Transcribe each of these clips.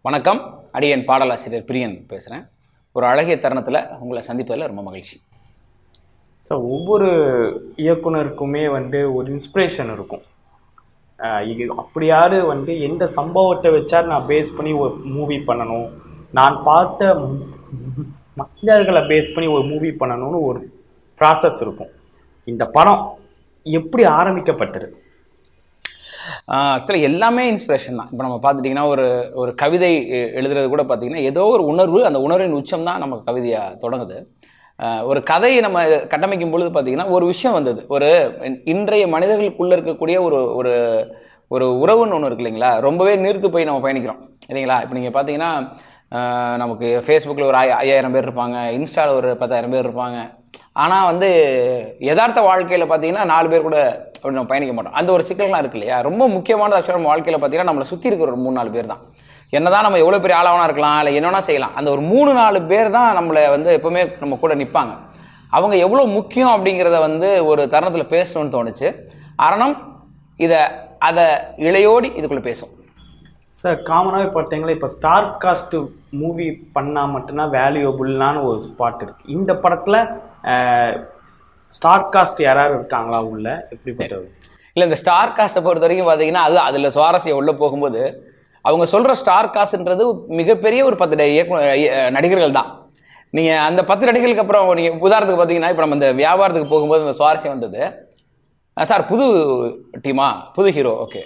வணக்கம். அடியன் பாடலாசிரியர் பிரியன் பேசுகிறேன். ஒரு அழகிய தருணத்தில் உங்களை சந்திப்பதில் ரொம்ப மகிழ்ச்சி. ஸோ ஒவ்வொரு இயக்குனருக்குமே ஒரு இன்ஸ்பிரேஷன் இருக்கும். இது அப்படியாவது எந்த சம்பவத்தை வச்சா நான் பேஸ் பண்ணி ஒரு மூவி பண்ணணும், நான் பார்த்த மனிதர்களை பேஸ் பண்ணி ஒரு மூவி பண்ணணும்னு ஒரு ப்ராசஸ் இருக்கும். இந்த படம் எப்படி ஆரம்பிக்கப்பட்டது? ஆக்சுவலாக எல்லாமே இன்ஸ்பிரேஷன் தான். இப்போ நம்ம பார்த்துட்டிங்கன்னா ஒரு கவிதை எழுதுறது கூட பார்த்திங்கன்னா ஏதோ ஒரு உணர்வு, அந்த உணர்வின் உச்சம் தான் நமக்கு கவிதையாக தொடங்குது. ஒரு கதையை நம்ம கட்டமைக்கும் பொழுது பார்த்திங்கன்னா ஒரு விஷயம் வந்தது. இன்றைய மனிதர்களுக்குள்ளே இருக்கக்கூடிய ஒரு ஒரு உறவுன்னு ஒன்று இருக்கு இல்லைங்களா, ரொம்பவே நீர்த்து போய் நம்ம பயணிக்கிறோம் இல்லைங்களா. இப்போ நீங்கள் பார்த்தீங்கன்னா நமக்கு ஃபேஸ்புக்கில் ஒரு 5000 பேர் இருப்பாங்க, இன்ஸ்டாவில் ஒரு 10,000 பேர் இருப்பாங்க. ஆனால் யதார்த்த வாழ்க்கையில் பார்த்தீங்கன்னா 4 பேர் கூட அப்படி நம்ம பயணிக்க மாட்டோம். அந்த ஒரு சிக்கல்லாம் இருக்கு இல்லையா. ரொம்ப முக்கியமானது ஆக்சுவலாக நம்ம வாழ்க்கையில் பார்த்தீங்கன்னா நம்மளை சுற்றி இருக்கிற ஒரு 3-4 பேர் தான். என்னதான் நம்ம எவ்வளோ பெரிய ஆளாவனா இருக்கலாம், இல்லை என்னென்னா செய்யலாம், அந்த ஒரு 3-4 பேர் தான் நம்மளை எப்போவுமே நம்ம கூட நிற்பாங்க. அவங்க எவ்வளோ முக்கியம் அப்படிங்கிறத ஒரு தருணத்தில் பேசணும்னு தோணுச்சு. அரணம் அதை இளையோடி இதுக்குள்ளே பேசும். சார், காமனாகவே பார்த்தீங்களா, இப்போ ஸ்டார் காஸ்ட் மூவி பண்ணால் மட்டும்தான் வேல்யூபிள்னான ஒரு ஸ்பாட் இருக்குது. இந்த படத்தில் ஸ்டார் காஸ்ட் யாராவது இருக்காங்களா உள்ள? எப்படிப்பட்டது? இல்லை, இந்த ஸ்டார் காஸ்ட்டை பொறுத்த வரைக்கும் பார்த்தீங்கன்னா அதில் சுவாரஸ்யம் உள்ளே போகும்போது அவங்க சொல்கிற ஸ்டார் காஸ்ட்ன்றது மிகப்பெரிய ஒரு 10 நடிகர்கள் தான். நீங்கள் அந்த 10 நடிகர்களுக்கு அப்புறம் நீங்கள் உதாரணத்துக்கு பார்த்தீங்கன்னா இப்போ நம்ம இந்த வியாபாரத்துக்கு போகும்போது அந்த சுவாரஸ்யம் வந்தது. சார், புது டீமா, புது ஹீரோ, ஓகே.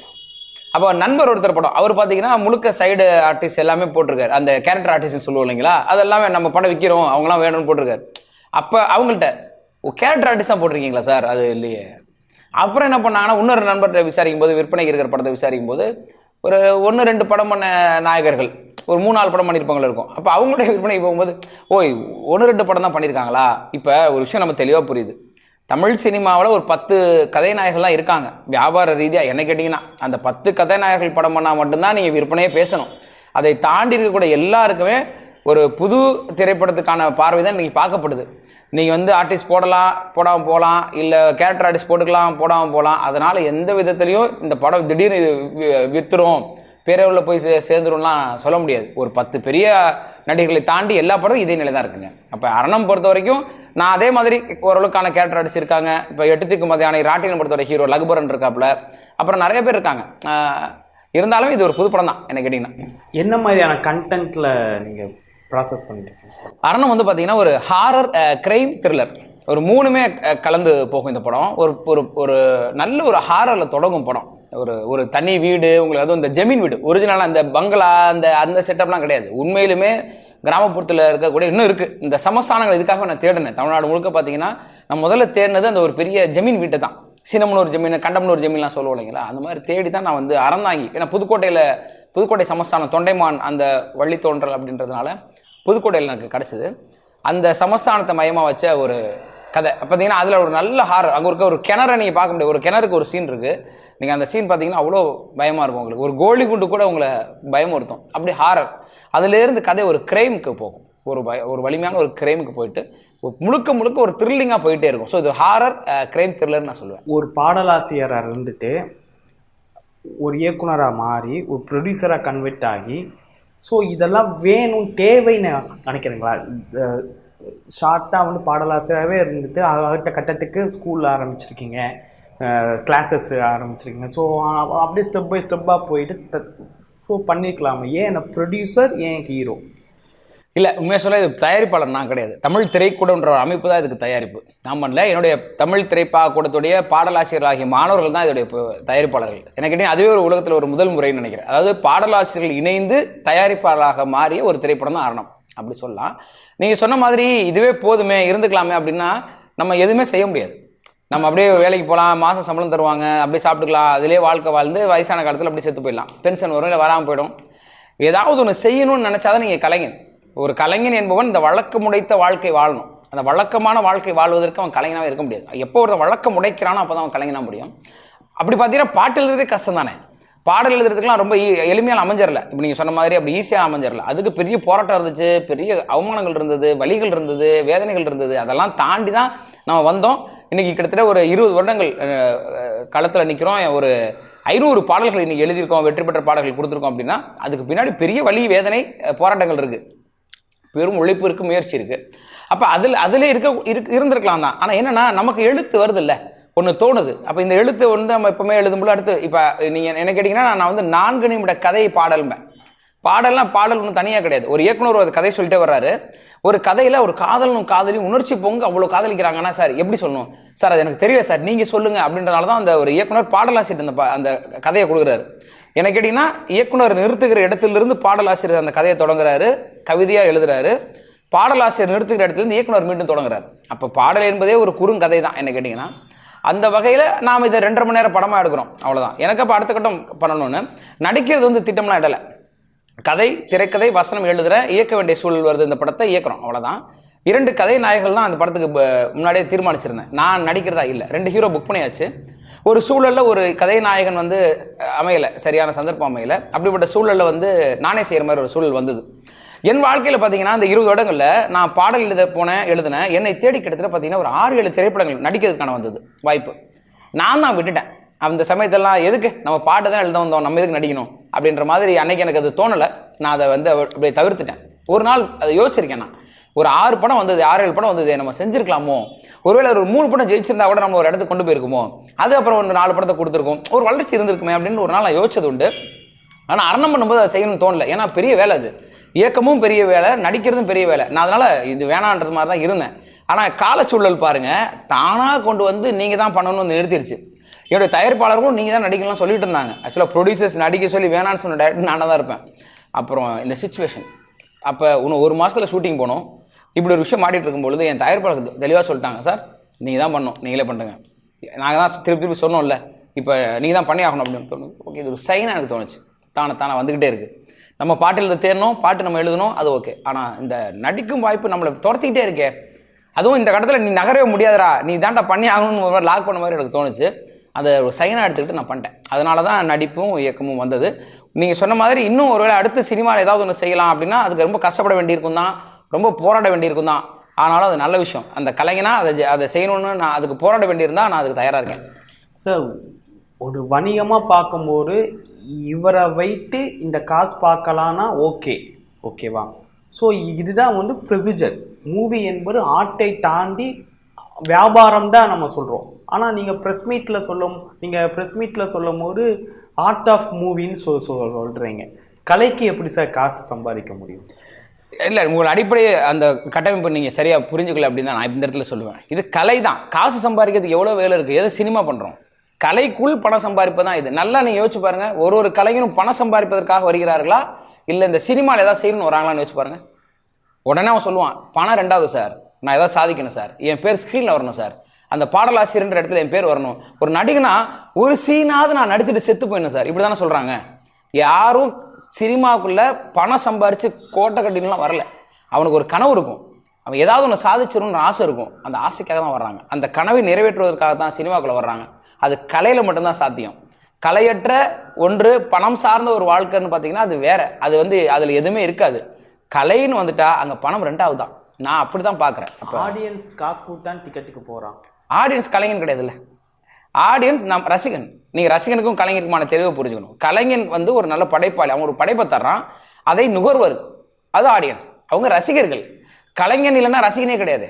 அப்போ நண்பர் ஒருத்தர் படம், அவர் பார்த்தீங்கன்னா முழுக்க சைடு ஆர்டிஸ்ட் எல்லாமே போட்டிருக்காரு. அந்த கேரக்டர் ஆர்டிஸ்ட்னு சொல்லுவோம் இல்லைங்களா, அதெல்லாமே நம்ம படம் விற்கிறோம், அவங்களாம் வேணும்னு போட்டிருக்காரு. அப்போ அவங்கள்ட்ட கேரக்டர் ஆர்டிஸ்டாக போட்டிருக்கீங்களா சார்? அது இல்லையே. அப்புறம் என்ன பண்ணாங்கன்னா இன்னொரு நண்பர்கிட்ட விசாரிக்கும் போது, விற்பனைக்கு இருக்கிற படத்தை விசாரிக்கும் போது ஒரு 1-2 படம் பண்ண நாயகர்கள் ஒரு 3-4 படம் பண்ணியிருப்பாங்களா இருக்கும். அப்போ அவங்களுடைய விற்பனைக்கு போகும்போது 1-2 படம் தான் பண்ணியிருக்காங்களா. இப்போ ஒரு விஷயம் நம்ம தெளிவாக புரியுது. தமிழ் சினிமாவில் ஒரு 10 கதைநாயகர்கள் தான் இருக்காங்க. வியாபார ரீதியாக என்ன கேட்டிங்கன்னா அந்த 10 கதைநாயகர்கள் படம் பண்ணால் மட்டும்தான் நீங்கள் விற்பனையே பேசணும். அதை தாண்டி இருக்கக்கூடிய எல்லாருக்குமே ஒரு புது திரைப்படத்துக்கான பார்வை தான் இன்றைக்கி பார்க்கப்படுது. நீங்கள் ஆர்டிஸ்ட் போடாமல் போகலாம், இல்லை கேரக்டர் ஆர்டிஸ்ட் போட்டுக்கலாம், போடாமல் போகலாம். அதனால் எந்த விதத்துலையும் இந்த படம் திடீர்னு இது விற்றுரும், பேரளவில் போய் சேர்ந்துரும்லாம் சொல்ல முடியாது. ஒரு 10 பெரிய நடிகர்களை தாண்டி எல்லா படமும் இதே நிலை தான் இருக்குங்க. அப்போ அரணம் பொறுத்த வரைக்கும் நான் அதே மாதிரி ஓரளவுக்கான கேரக்டர் ஆர்டிஸ்ட் இருக்காங்க. இப்போ 8 திக்கு மதியான ராட்டினம் பொறுத்தவரை ஹீரோ லகுபரன் இருக்காப்புல, அப்புறம் நிறைய பேர் இருக்காங்க. இருந்தாலும் இது ஒரு புது படம் தான் என்ன கேட்டிங்கன்னா. என்ன மாதிரியான கண்டென்ட்டில் நீங்கள் ப்ராசஸ் பண்ணிட்டு? அரணம் பார்த்தீங்கன்னா ஒரு ஹாரர், கிரைம், த்ரில்லர், ஒரு 3மே கலந்து போகும் இந்த படம். ஒரு நல்ல ஒரு ஹாரரில் தொடங்கும் படம். ஒரு தனி வீடு உங்களுக்கு, அதுவும் இந்த ஜமீன் வீடு, ஒரிஜினலாக அந்த பங்களா அந்த செட்டப்லாம் கிடையாது. உண்மையிலுமே கிராமப்புறத்தில் இருக்கக்கூடிய இன்னும் இருக்குது இந்த சமஸ்தானங்கள். இதுக்காக நான் தேடினேன். தமிழ்நாடு முழுக்க பார்த்தீங்கன்னா நான் முதல்ல தேடினது அந்த ஒரு பெரிய ஜமீன் வீட்டை தான். சினம்னூர் ஜமீன், கண்டம்னூர் ஜமீன்லாம் சொல்லுவோம் இல்லைங்களா, அந்த மாதிரி தேடி தான் நான் அறந்தாங்கி. ஏன்னா புதுக்கோட்டை சமஸ்தானம் தொண்டைமான் அந்த வள்ளி தோன்றல் அப்படின்றதுனால புதுக்கோட்டையில் எனக்கு கிடச்சிது. அந்த சமஸ்தானத்தை மையமாக வச்ச ஒரு கதை. பார்த்தீங்கன்னா அதில் ஒரு நல்ல ஹாரர். அங்கே இருக்க ஒரு கிணறை நீங்கள் பார்க்க முடியாது. ஒரு கிணறுக்கு ஒரு சீன் இருக்குது. நீங்கள் அந்த சீன் பார்த்தீங்கன்னா அவ்வளோ பயமாக இருக்கும் உங்களுக்கு. ஒரு கோழி குண்டு கூட உங்களை பயமுறுத்தும். அப்படி ஹாரர். அதுலேருந்து கதை ஒரு கிரைமுக்கு போகும். ஒரு வலிமையான ஒரு கிரைமுக்கு போயிட்டு முழுக்க ஒரு த்ரில்லிங்காக போயிட்டே இருக்கும். ஸோ இது ஹாரர், கிரைம், த்ரில்லர்னு நான் சொல்லுவேன். ஒரு பாடலாசிரியராக இருந்துட்டு ஒரு இயக்குனராக மாறி ஒரு ப்ரொடியூசராக கன்வெர்ட் ஆகி, ஸோ இதெல்லாம் வேணும் தேவைன்னு நினைக்கிறீங்களா? ஷார்ட்டாக பாடலாசிரியராகவே இருந்துட்டு அடுத்த கட்டத்துக்கு ஸ்கூலில் ஆரம்பிச்சிருக்கீங்க, கிளாஸஸ் ஆரம்பிச்சிருக்கீங்க. ஸோ அப்படியே ஸ்டெப் பை ஸ்டெப்பாக போயிட்டு ஸோ பண்ணியிருக்கலாமா? ஏன் ப்ரொடியூசர், ஏன் ஹீரோ? இல்லை, உண்மையாக சொல்ல இது தயாரிப்பாளர் நான் கிடையாது. தமிழ் திரைக்கூடன்ற ஒரு அமைப்பு தான் இதுக்கு தயாரிப்பு. நான் இல்லை, என்னுடைய தமிழ் திரைக்கூடத்துடைய பாடலாசிரியர்களாகிய மாணவர்கள் தான் இதோடைய தயாரிப்பாளர்கள். எனக்கு கேட்டீங்கன்னா அதுவே ஒரு உலகத்தில் ஒரு முதல் முறைன்னு நினைக்கிறேன். அதாவது பாடலாசிரியர்கள் இணைந்து தயாரிப்பாளராக மாறிய ஒரு திரைப்படம் தான் அரணம் அப்படி சொல்லலாம். நீங்கள் சொன்ன மாதிரி இதுவே போதுமே, இருந்துக்கலாமே அப்படின்னா நம்ம எதுவுமே செய்ய முடியாது. நம்ம அப்படியே வேலைக்கு போகலாம், மாதம் சம்பளம் தருவாங்க, அப்படியே சாப்பிட்டுக்கலாம், அதிலே வாழ்க்கை வாழ்ந்து வயசான காலத்தில் அப்படி செத்து போயிடலாம். பென்ஷன் வரும், இல்லை வராமல் போயிடும். ஏதாவது ஒன்று செய்யணும்னு நினச்சாதான் நீங்கள் கலைஞன். ஒரு கலைஞன் என்பவன் இந்த வழக்கம் உடைத்த வாழ்க்கை வாழணும். அந்த வழக்கமான வாழ்க்கை வாழ்வதற்கு அவன் கலைஞனாகவே இருக்க முடியாது. எப்போ ஒருத்தன் வழக்கம் உடைக்கிறானோ அப்போ தான் அவன் கலைஞனாக முடியும். அப்படி பார்த்தீங்கன்னா பாட்டு எழுதுறதே கஷ்டம் தானே. பாடல் எழுதுறதுக்குலாம் ரொம்ப எளிமையாக அமைஞ்சிடல. இப்போ நீங்கள் சொன்ன மாதிரி அப்படி ஈஸியாக அமைஞ்சிடல. அதுக்கு பெரிய போராட்டம் இருந்துச்சு, பெரிய அவமானங்கள் இருந்தது, வலிகள் இருந்தது, வேதனைகள் இருந்தது. அதெல்லாம் தாண்டி தான் நம்ம வந்தோம். இன்றைக்கி கிட்டத்தட்ட ஒரு 20 வருடங்கள் களத்தில் நிற்கிறோம். ஒரு 500 பாடல்கள் இன்னைக்கு எழுதியிருக்கோம், வெற்றி பெற்ற பாடல்கள் கொடுத்துருக்கோம் அப்படின்னா அதுக்கு பின்னாடி பெரிய வலி, வேதனை, போராட்டங்கள் இருக்குது, பெரும் உழைப்பு இருக்குது, முயற்சி இருக்குது. அப்போ அதிலே இருந்திருக்கலாம் தான். ஆனால் என்னென்னா நமக்கு எழுத்து வருது இல்லை, ஒன்று தோணுது. அப்போ இந்த எழுத்து வந்து நம்ம எப்பவுமே எழுதும்போது அடுத்து இப்போ நீங்கள் என்ன கேட்டிங்கன்னா நான் வந்து 4 நிமிட கதை பாடல்பேன். பாடல் ஒன்றும் தனியாக கிடையாது. ஒரு இயக்குனர் ஒரு கதை சொல்லிட்டே வர்றாரு. ஒரு கதையில் ஒரு காதலும் காதலியும் உணர்ச்சி பொங்க அவ்வளோ காதலிக்கிறாங்கன்னா சார் எப்படி சொல்லணும் சார், அது எனக்கு தெரியல சார், நீங்கள் சொல்லுங்கள் அப்படின்றனால தான் அந்த ஒரு இயக்குனர் பாடலாசிரியர் அந்த கதையை கொடுக்குறாரு. என்ன கேட்டிங்கன்னா இயக்குனர் நிறுத்துகிற இடத்திலிருந்து பாடலாசிரியர் அந்த கதையை தொடங்குறாரு, கவிதையாக எழுதுறாரு. பாடலாசிரியர் நிறுத்துகிற இடத்துலேருந்து இயக்குனர் மீண்டும் தொடங்குறாரு. அப்போ பாடல் என்பதே ஒரு குறுங்கதை தான் என்ன கேட்டிங்கன்னா. அந்த வகையில் நாம் இதை 2.5 மணி நேரம் படமாக எடுக்கிறோம், அவ்வளோதான். எனக்கு அப்போ அடுத்த கட்டம் பண்ணணும்னு நடிக்கிறது வந்து திட்டம்லாம் இடலை. கதை, திரைக்கதை, வசனம் எழுதுகிறேன், இயக்க வேண்டிய சூழல் வருது, இந்த படத்தை இயக்குறோம், அவ்வளோதான். 2 கதை நாயகர்கள் தான் அந்த படத்துக்கு முன்னாடியே தீர்மானிச்சிருந்தேன். நான் நடிக்கிறதா இல்லை, 2 ஹீரோ புக் பண்ணியாச்சு. ஒரு சூழலில் ஒரு கதை நாயகன் வந்து அமையலை, சரியான சந்தர்ப்பம் அமையலை. அப்படிப்பட்ட சூழலில் வந்து நானே செய்கிற மாதிரி ஒரு சூழல் வந்தது. என் வாழ்க்கையில் பார்த்தீங்கன்னா இந்த 20 வருடங்களில் நான் பாடல் எழுதினேன். என்னை தேடி கிட்டத்தட்ட பார்த்தீங்கன்னா ஒரு 6-7 திரைப்படங்கள் நடிக்கிறதுக்கான வந்தது வாய்ப்பு. நான் தான் விட்டுட்டேன். அந்த சமயத்தெல்லாம் எதுக்கு, நம்ம பாட்டு தான் எழுத வந்தோம், நம்ம எதுக்கு நடிக்கணும் அப்படின்ற மாதிரி அன்னைக்கு எனக்கு அது தோணலை. நான் அதை வந்து அப்படியே தவிர்த்துட்டேன். ஒரு நாள் அதை யோசிச்சிருக்கேன். நான் ஒரு 6 படம் வந்தது, 6-7 படம் வந்தது, நம்ம செஞ்சுருக்கலாமோ, ஒருவேளை ஒரு 3 படம் ஜெயிச்சிருந்தா கூட நம்ம ஒரு இடத்துக்கு கொண்டு போயிருக்குமோ, அதுக்கப்புறம் ஒரு 4 படத்தை கொடுத்துருக்கோம், ஒரு வளர்ச்சி இருந்திருக்குமே அப்படின்னு ஒரு நாள் நான் யோசிச்சது உண்டு. ஆனால் அரணம் பண்ணும்போது அதை செய்யணும்னு தோணலை. ஏன்னா பெரிய வேலை அது, இயக்கமும் பெரிய வேலை, நடிக்கிறதும் பெரிய வேலை. நான் அதனால் இது வேணான்றது மாதிரி தான் இருந்தேன். ஆனால் காலச்சூழல் பாருங்கள், தானாக கொண்டு வந்து நீங்கள் தான் பண்ணணும்னு நிறுத்திடுச்சு. என்னுடைய தயாரிப்பாளர்களும் நீங்கள் தான் நடிக்கலாம் சொல்லிட்டு இருந்தாங்க. ஆக்சுவலாக ப்ரொடியூசர்ஸ் நடிக்க சொல்லி வேணான்னு சொன்ன டேரக்டர் நானாக தான் இருப்பேன். அப்புறம் இந்த சிச்சுவேஷன், அப்போ இன்னும் 1 மாதத்தில் ஷூட்டிங் போனோம். இப்படி ஒரு விஷயம் மாட்டிகிட்டு இருக்கும்பொழுது என் தயாரிப்பாளர்கள் தெளிவாக சொல்லிட்டாங்க, சார் நீங்கள் தான் பண்ணணும், நீங்களே பண்ணுங்க. நாங்கள் தான் திருப்பி சொன்னோம்ல, இப்போ நீங்கள் தான் பண்ணி ஆகணும் அப்படின்னு தோணுது. ஓகே, இது ஒரு சைனாக எனக்கு தோணுச்சு. தானே வந்துக்கிட்டே இருக்குது. நம்ம பாட்டு எழுத தேரணும், பாட்டு நம்ம எழுதணும், அது ஓகே. ஆனால் இந்த நடிக்கும் வாய்ப்பு நம்மளை துரத்திக்கிட்டே இருக்கே, அதுவும் இந்த கட்டத்தில் நீ நகரவே முடியாதரா, நீ தாண்டா பண்ணி ஆகணும்னு ஒரு மாதிரி லாக் பண்ண மாதிரி எனக்கு தோணுச்சு. அதை ஒரு சைனாக எடுத்துக்கிட்டு நான் பண்ணிட்டேன். அதனால தான் நடிப்பும் இயக்கமும் வந்தது. நீங்கள் சொன்ன மாதிரி இன்னும் ஒருவேளை அடுத்த சினிமாவில் ஏதாவது ஒன்று செய்யலாம் அப்படின்னா அதுக்கு ரொம்ப கஷ்டப்பட வேண்டியிருக்கும் தான், ரொம்ப போராட வேண்டியிருக்கும் தான். ஆனாலும் அது நல்ல விஷயம். அந்த கலைஞனா அதை செய்யணும்னு நான் அதுக்கு போராட வேண்டியிருந்தால் நான் அதுக்கு தயாராக இருக்கேன். சார், ஒரு வணிகமாக பார்க்கும்போது இவரை வைத்து இந்த காசு பார்க்கலான்னா ஓகேவா? ஸோ இதுதான் வந்து ப்ரொசீஜர். மூவி என்பது ஆர்ட்டை தாண்டி வியாபாரம் தான் நம்ம சொல்கிறோம். ஆனால் நீங்கள் ப்ரெஸ் மீட்டில் சொல்லும் போது ஆர்ட் ஆஃப் மூவின்னு சொல்கிறீங்க. கலைக்கு எப்படி சார் காசு சம்பாதிக்க முடியும்? இல்லை, உங்களோட அடிப்படை அந்த கட்டமைப்பு நீங்கள் சரியாக புரிஞ்சுக்கல அப்படின்னு தான் நான் இந்த இடத்துல சொல்லுவேன். இது கலை தான். காசு சம்பாதிக்கிறதுக்கு எவ்வளோ வேலை இருக்குது. எதை சினிமா பண்ணுறோம், கலைக்குள் பணம் சம்பாதிப்பது தான் இது. நல்லா நீங்கள் யோசிச்சு பாருங்கள், ஒரு கலைஞனும் பணம் சம்பாதிப்பதற்காக வருகிறார்களா, இல்லை இந்த சினிமாவில் ஏதாவது செய்யணும்னு வராங்களான்னு யோசிச்சு பாருங்கள். உடனே அவன் சொல்லுவான், பணம் 2வது சார், நான் ஏதாவது சாதிக்கணும் சார், என் பேர் ஸ்க்ரீனில் வரணும் சார், அந்த பாடலாசிரியர்ன்ற இடத்துல என் பேர் வரணும், ஒரு நடிகனா ஒரு சீனாவது நான் நடிச்சுட்டு செத்து போயிடணும் சார், இப்படி தானே சொல்கிறாங்க. யாரும் சினிமாவுக்குள்ளே பணம் சம்பாரித்து கோட்டை கட்டிலாம் வரல. அவனுக்கு ஒரு கனவு இருக்கும், அவன் ஏதாவது ஒன்று சாதிச்சிடணும்னு ஆசை இருக்கும். அந்த ஆசைக்காக தான் வர்றாங்க, அந்த கனவை நிறைவேற்றுவதற்காக தான் சினிமாக்குள்ளே வர்றாங்க. அது கலையில் மட்டும்தான் சாத்தியம். கலையற்ற ஒன்று பணம் சார்ந்த ஒரு வாழ்க்கைன்னு பார்த்தீங்கன்னா அது வேற. அது வந்து அதில் எதுவுமே இருக்காது. கலைன்னு வந்துட்டா அங்கே பணம் 2வது தான். நான் அப்படி தான் பார்க்குறேன். அப்போ ஆடியன்ஸ் காசு கொடுத்தான் டிக்கெட்டுக்கு போகிறான். ஆடியன்ஸ் கலைஞன் கிடையாதுல்ல, ஆடியன்ஸ் நம் ரசிகன். நீங்கள் ரசிகனுக்கும் கலைஞருக்குமான தெளிவை புரிஞ்சுக்கணும். கலைஞன் வந்து ஒரு நல்ல படைப்பாளி, அவன் ஒரு படைப்பை தர்றான், அதை நுகர்வர், அது ஆடியன்ஸ், அவங்க ரசிகர்கள். கலைஞன் இல்லைன்னா ரசிகனே கிடையாது.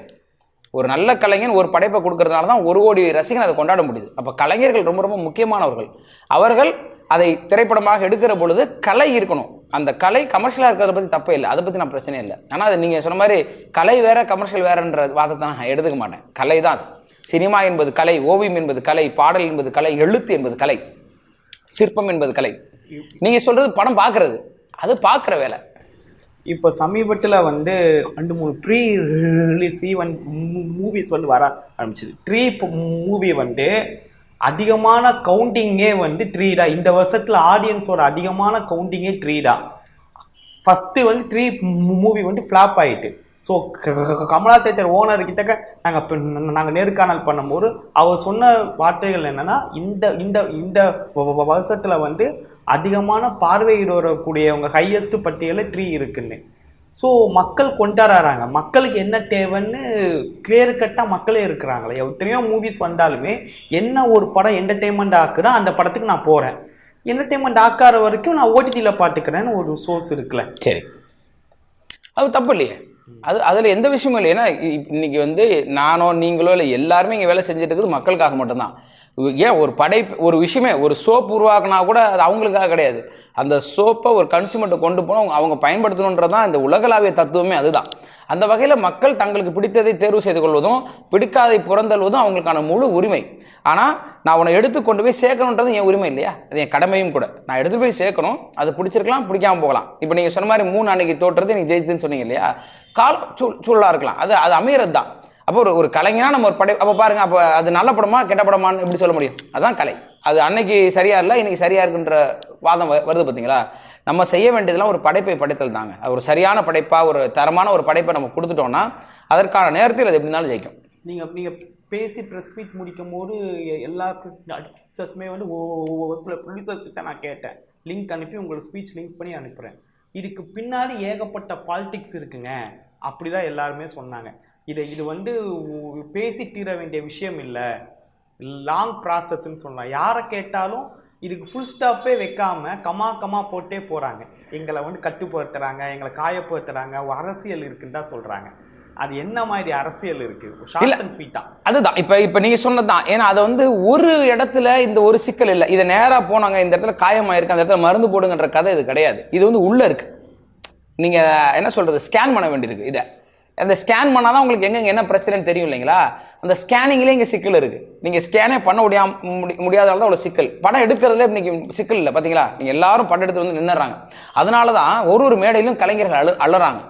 ஒரு நல்ல கலைஞன் ஒரு படைப்பை கொடுக்கறதுனால தான் 1 கோடி ரசிகன் அதை கொண்டாட முடியுது. அப்போ கலைஞர்கள் ரொம்ப ரொம்ப முக்கியமானவர்கள். அவர்கள் அதை திரைப்படமாக எடுக்கிற பொழுது கலை இருக்கணும். அந்த கலை கமர்ஷியலாக இருக்கிறத பற்றி தப்பே இல்லை, அதை பற்றி நான் பிரச்சனை இல்லை. ஆனால் அது நீங்கள் சொன்ன மாதிரி கலை வேற கமர்ஷியல் வேறன்ற வாதத்தை நான் எடுத்துக்க மாட்டேன். கலை தான் அது. சினிமா என்பது கலை, ஓவியம் என்பது கலை, பாடல் என்பது கலை, எழுத்து என்பது கலை, சிற்பம் என்பது கலை. நீங்கள் சொல்கிறது படம் பார்க்குறது, அது பார்க்குற வேலை. இப்போ சமீபத்தில் வந்து 2-3 ப்ரீ ரிலீஸ் மூவிஸ் வந்து வர ஆரம்பிச்சிது. 3 மூவி வந்து அதிகமான கவுண்டிங்கே வந்து 3 தான். இந்த வருஷத்தில் ஆடியன்ஸோட அதிகமான கவுண்டிங்கே 3 தான். ஃபஸ்ட்டு வந்து 3 மூவி வந்து ஃப்ளாப் ஆகிட்டு. ஸோ கமலா தேட்டர் ஓனர்கிட்ட நாங்கள் நேர்காணல் பண்ணும்போது அவர் சொன்ன வார்த்தைகள் என்னென்னா, இந்த வருஷத்தில் வந்து அதிகமான பார்வையிடக்கூடியவங்க ஹையஸ்ட் பட்டியலில் 3 இருக்குன்னு. ஸோ மக்கள் கொண்டாடுறாங்க. மக்களுக்கு என்ன தேவைன்னு கிளியர் கட்டாக மக்களே இருக்கிறாங்களே. எத்தனையோ மூவிஸ் வந்தாலுமே என்ன ஒரு படம் என்டர்டெயின்மெண்ட் ஆக்குனா அந்த படத்துக்கு நான் போகிறேன். என்டர்டைன்மெண்ட் ஆக்கார வரைக்கும் நான் ஓடிடியில் பார்த்துக்கிறேன்னு ஒரு சோர்ஸ் இருக்குல்ல. சரி, அது தப்பு இல்லையே. அதில் எந்த விஷயமும் இல்லை. ஏன்னா இன்னைக்கு வந்து நானோ நீங்களோ இல்லை எல்லாருமே இங்கே வேலை செஞ்சுட்டு இருக்குது மக்களுக்காக மட்டும்தான். ஏன் ஒரு விஷயமே ஒரு சோப் உருவாக்குனா கூட அது அவங்களுக்காக கிடையாது. அந்த சோப்பை ஒரு கன்சியூமர்கிட்ட கொண்டு போனால் அவங்க பயன்படுத்தணுன்றது தான் இந்த உலகளாவிய தத்துவமே. அதுதான். அந்த வகையில் மக்கள் தங்களுக்கு பிடித்ததை தேர்வு செய்து கொள்வதும் பிடிக்காதை புறந்தள்வதும் அவங்களுக்கான முழு உரிமை. ஆனால் நான் உன்னை எடுத்து கொண்டு போய் சேர்க்கணுன்றது என் உரிமை இல்லையா, அது என் கடமையும் கூட. நான் எடுத்து போய் சேர்க்கணும், அது பிடிச்சிருக்கலாம் பிடிக்காமல் போகலாம். இப்போ நீங்கள் சொன்ன மாதிரி 3 அன்னைக்கு தோற்றது நீங்கள் ஜெயிச்சதுன்னு சொன்னீங்க இல்லையா, சூழலாக இருக்கலாம், அது அமைகிறது தான். அப்போ ஒரு கலைஞனா நம்ம ஒரு அப்போ பாருங்க, அப்போ அது நல்ல படமா கெட்ட படமான்னு எப்படி சொல்ல முடியும்? அதுதான் கலை. அது அன்னைக்கு சரியா இல்லை இன்னைக்கு சரியா இருக்குன்ற வாதம் வருது பார்த்தீங்களா. நம்ம செய்ய வேண்டியதெல்லாம் ஒரு படைப்பை படைத்தல் தாங்க. ஒரு சரியான படைப்பா ஒரு தரமான ஒரு படைப்பை நம்ம கொடுத்துட்டோம்னா அதற்கான நேரத்தில் அது எப்படினாலும் ஜெயிக்கும். நீங்கள் பேசி ப்ரெஸ் மீட் முடிக்கும் போது எல்லா ப்ரொடியூசர்ஸுமே வந்து ஒரு சில ப்ரொடியூசர்ஸ்கிட்ட நான் கேட்டேன், லிங்க் அனுப்பி உங்களுக்கு ஸ்பீச் லிங்க் பண்ணி அனுப்புகிறேன், இதுக்கு பின்னாடி ஏகப்பட்ட பாலிடிக்ஸ் இருக்குங்க அப்படிதான் எல்லாருமே சொன்னாங்க. இது வந்து பேசி தீர வேண்டிய விஷயம் இல்லை, லாங் ப்ராசஸ்ன்னு சொல்லலாம். யாரை கேட்டாலும் இதுக்கு ஃபுல் ஸ்டாப்பே வைக்காம கமா போட்டே போகிறாங்க. எங்களை வந்து கட்டுப்படுத்துகிறாங்க, எங்களை காயப்படுத்துகிறாங்க, அரசியல் இருக்குன்னு தான் சொல்கிறாங்க. அது என்ன மாதிரி அரசியல் இருக்கு? ஷார்ட் அண்ட் ஸ்வீட்டா அதுதான். இப்போ நீங்க சொன்னதுதான். ஏன்னா அதை வந்து ஒரு இடத்துல இந்த ஒரு சிக்கல் இல்லை, இதை நேராக போனாங்க இந்த இடத்துல காயமாயிருக்கு அந்த இடத்துல மருந்து போடுங்கன்ற கதை இது கிடையாது. இது வந்து உள்ள இருக்கு. நீங்க என்ன சொல்றது, ஸ்கேன் பண்ண வேண்டியிருக்கு. இதை அந்த ஸ்கேன் பண்ணாதான் உங்களுக்கு எங்கெங்க என்ன பிரச்சனைன்னு தெரியும் இல்லைங்களா. அந்த ஸ்கேனிங்லேயே இங்கே சிக்கல் இருக்கு. நீங்க ஸ்கேனே பண்ண முடியாதனால தான் அவ்வளோ சிக்கல். படம் எடுக்கிறதுல இன்னைக்கு சிக்கல் இல்லை பார்த்தீங்களா. நீங்க எல்லாரும் படம் எடுத்து வந்து நின்னுறாங்க. அதனால தான் ஒரு மேடையிலும் கலைஞர்கள் அழுறாங்க.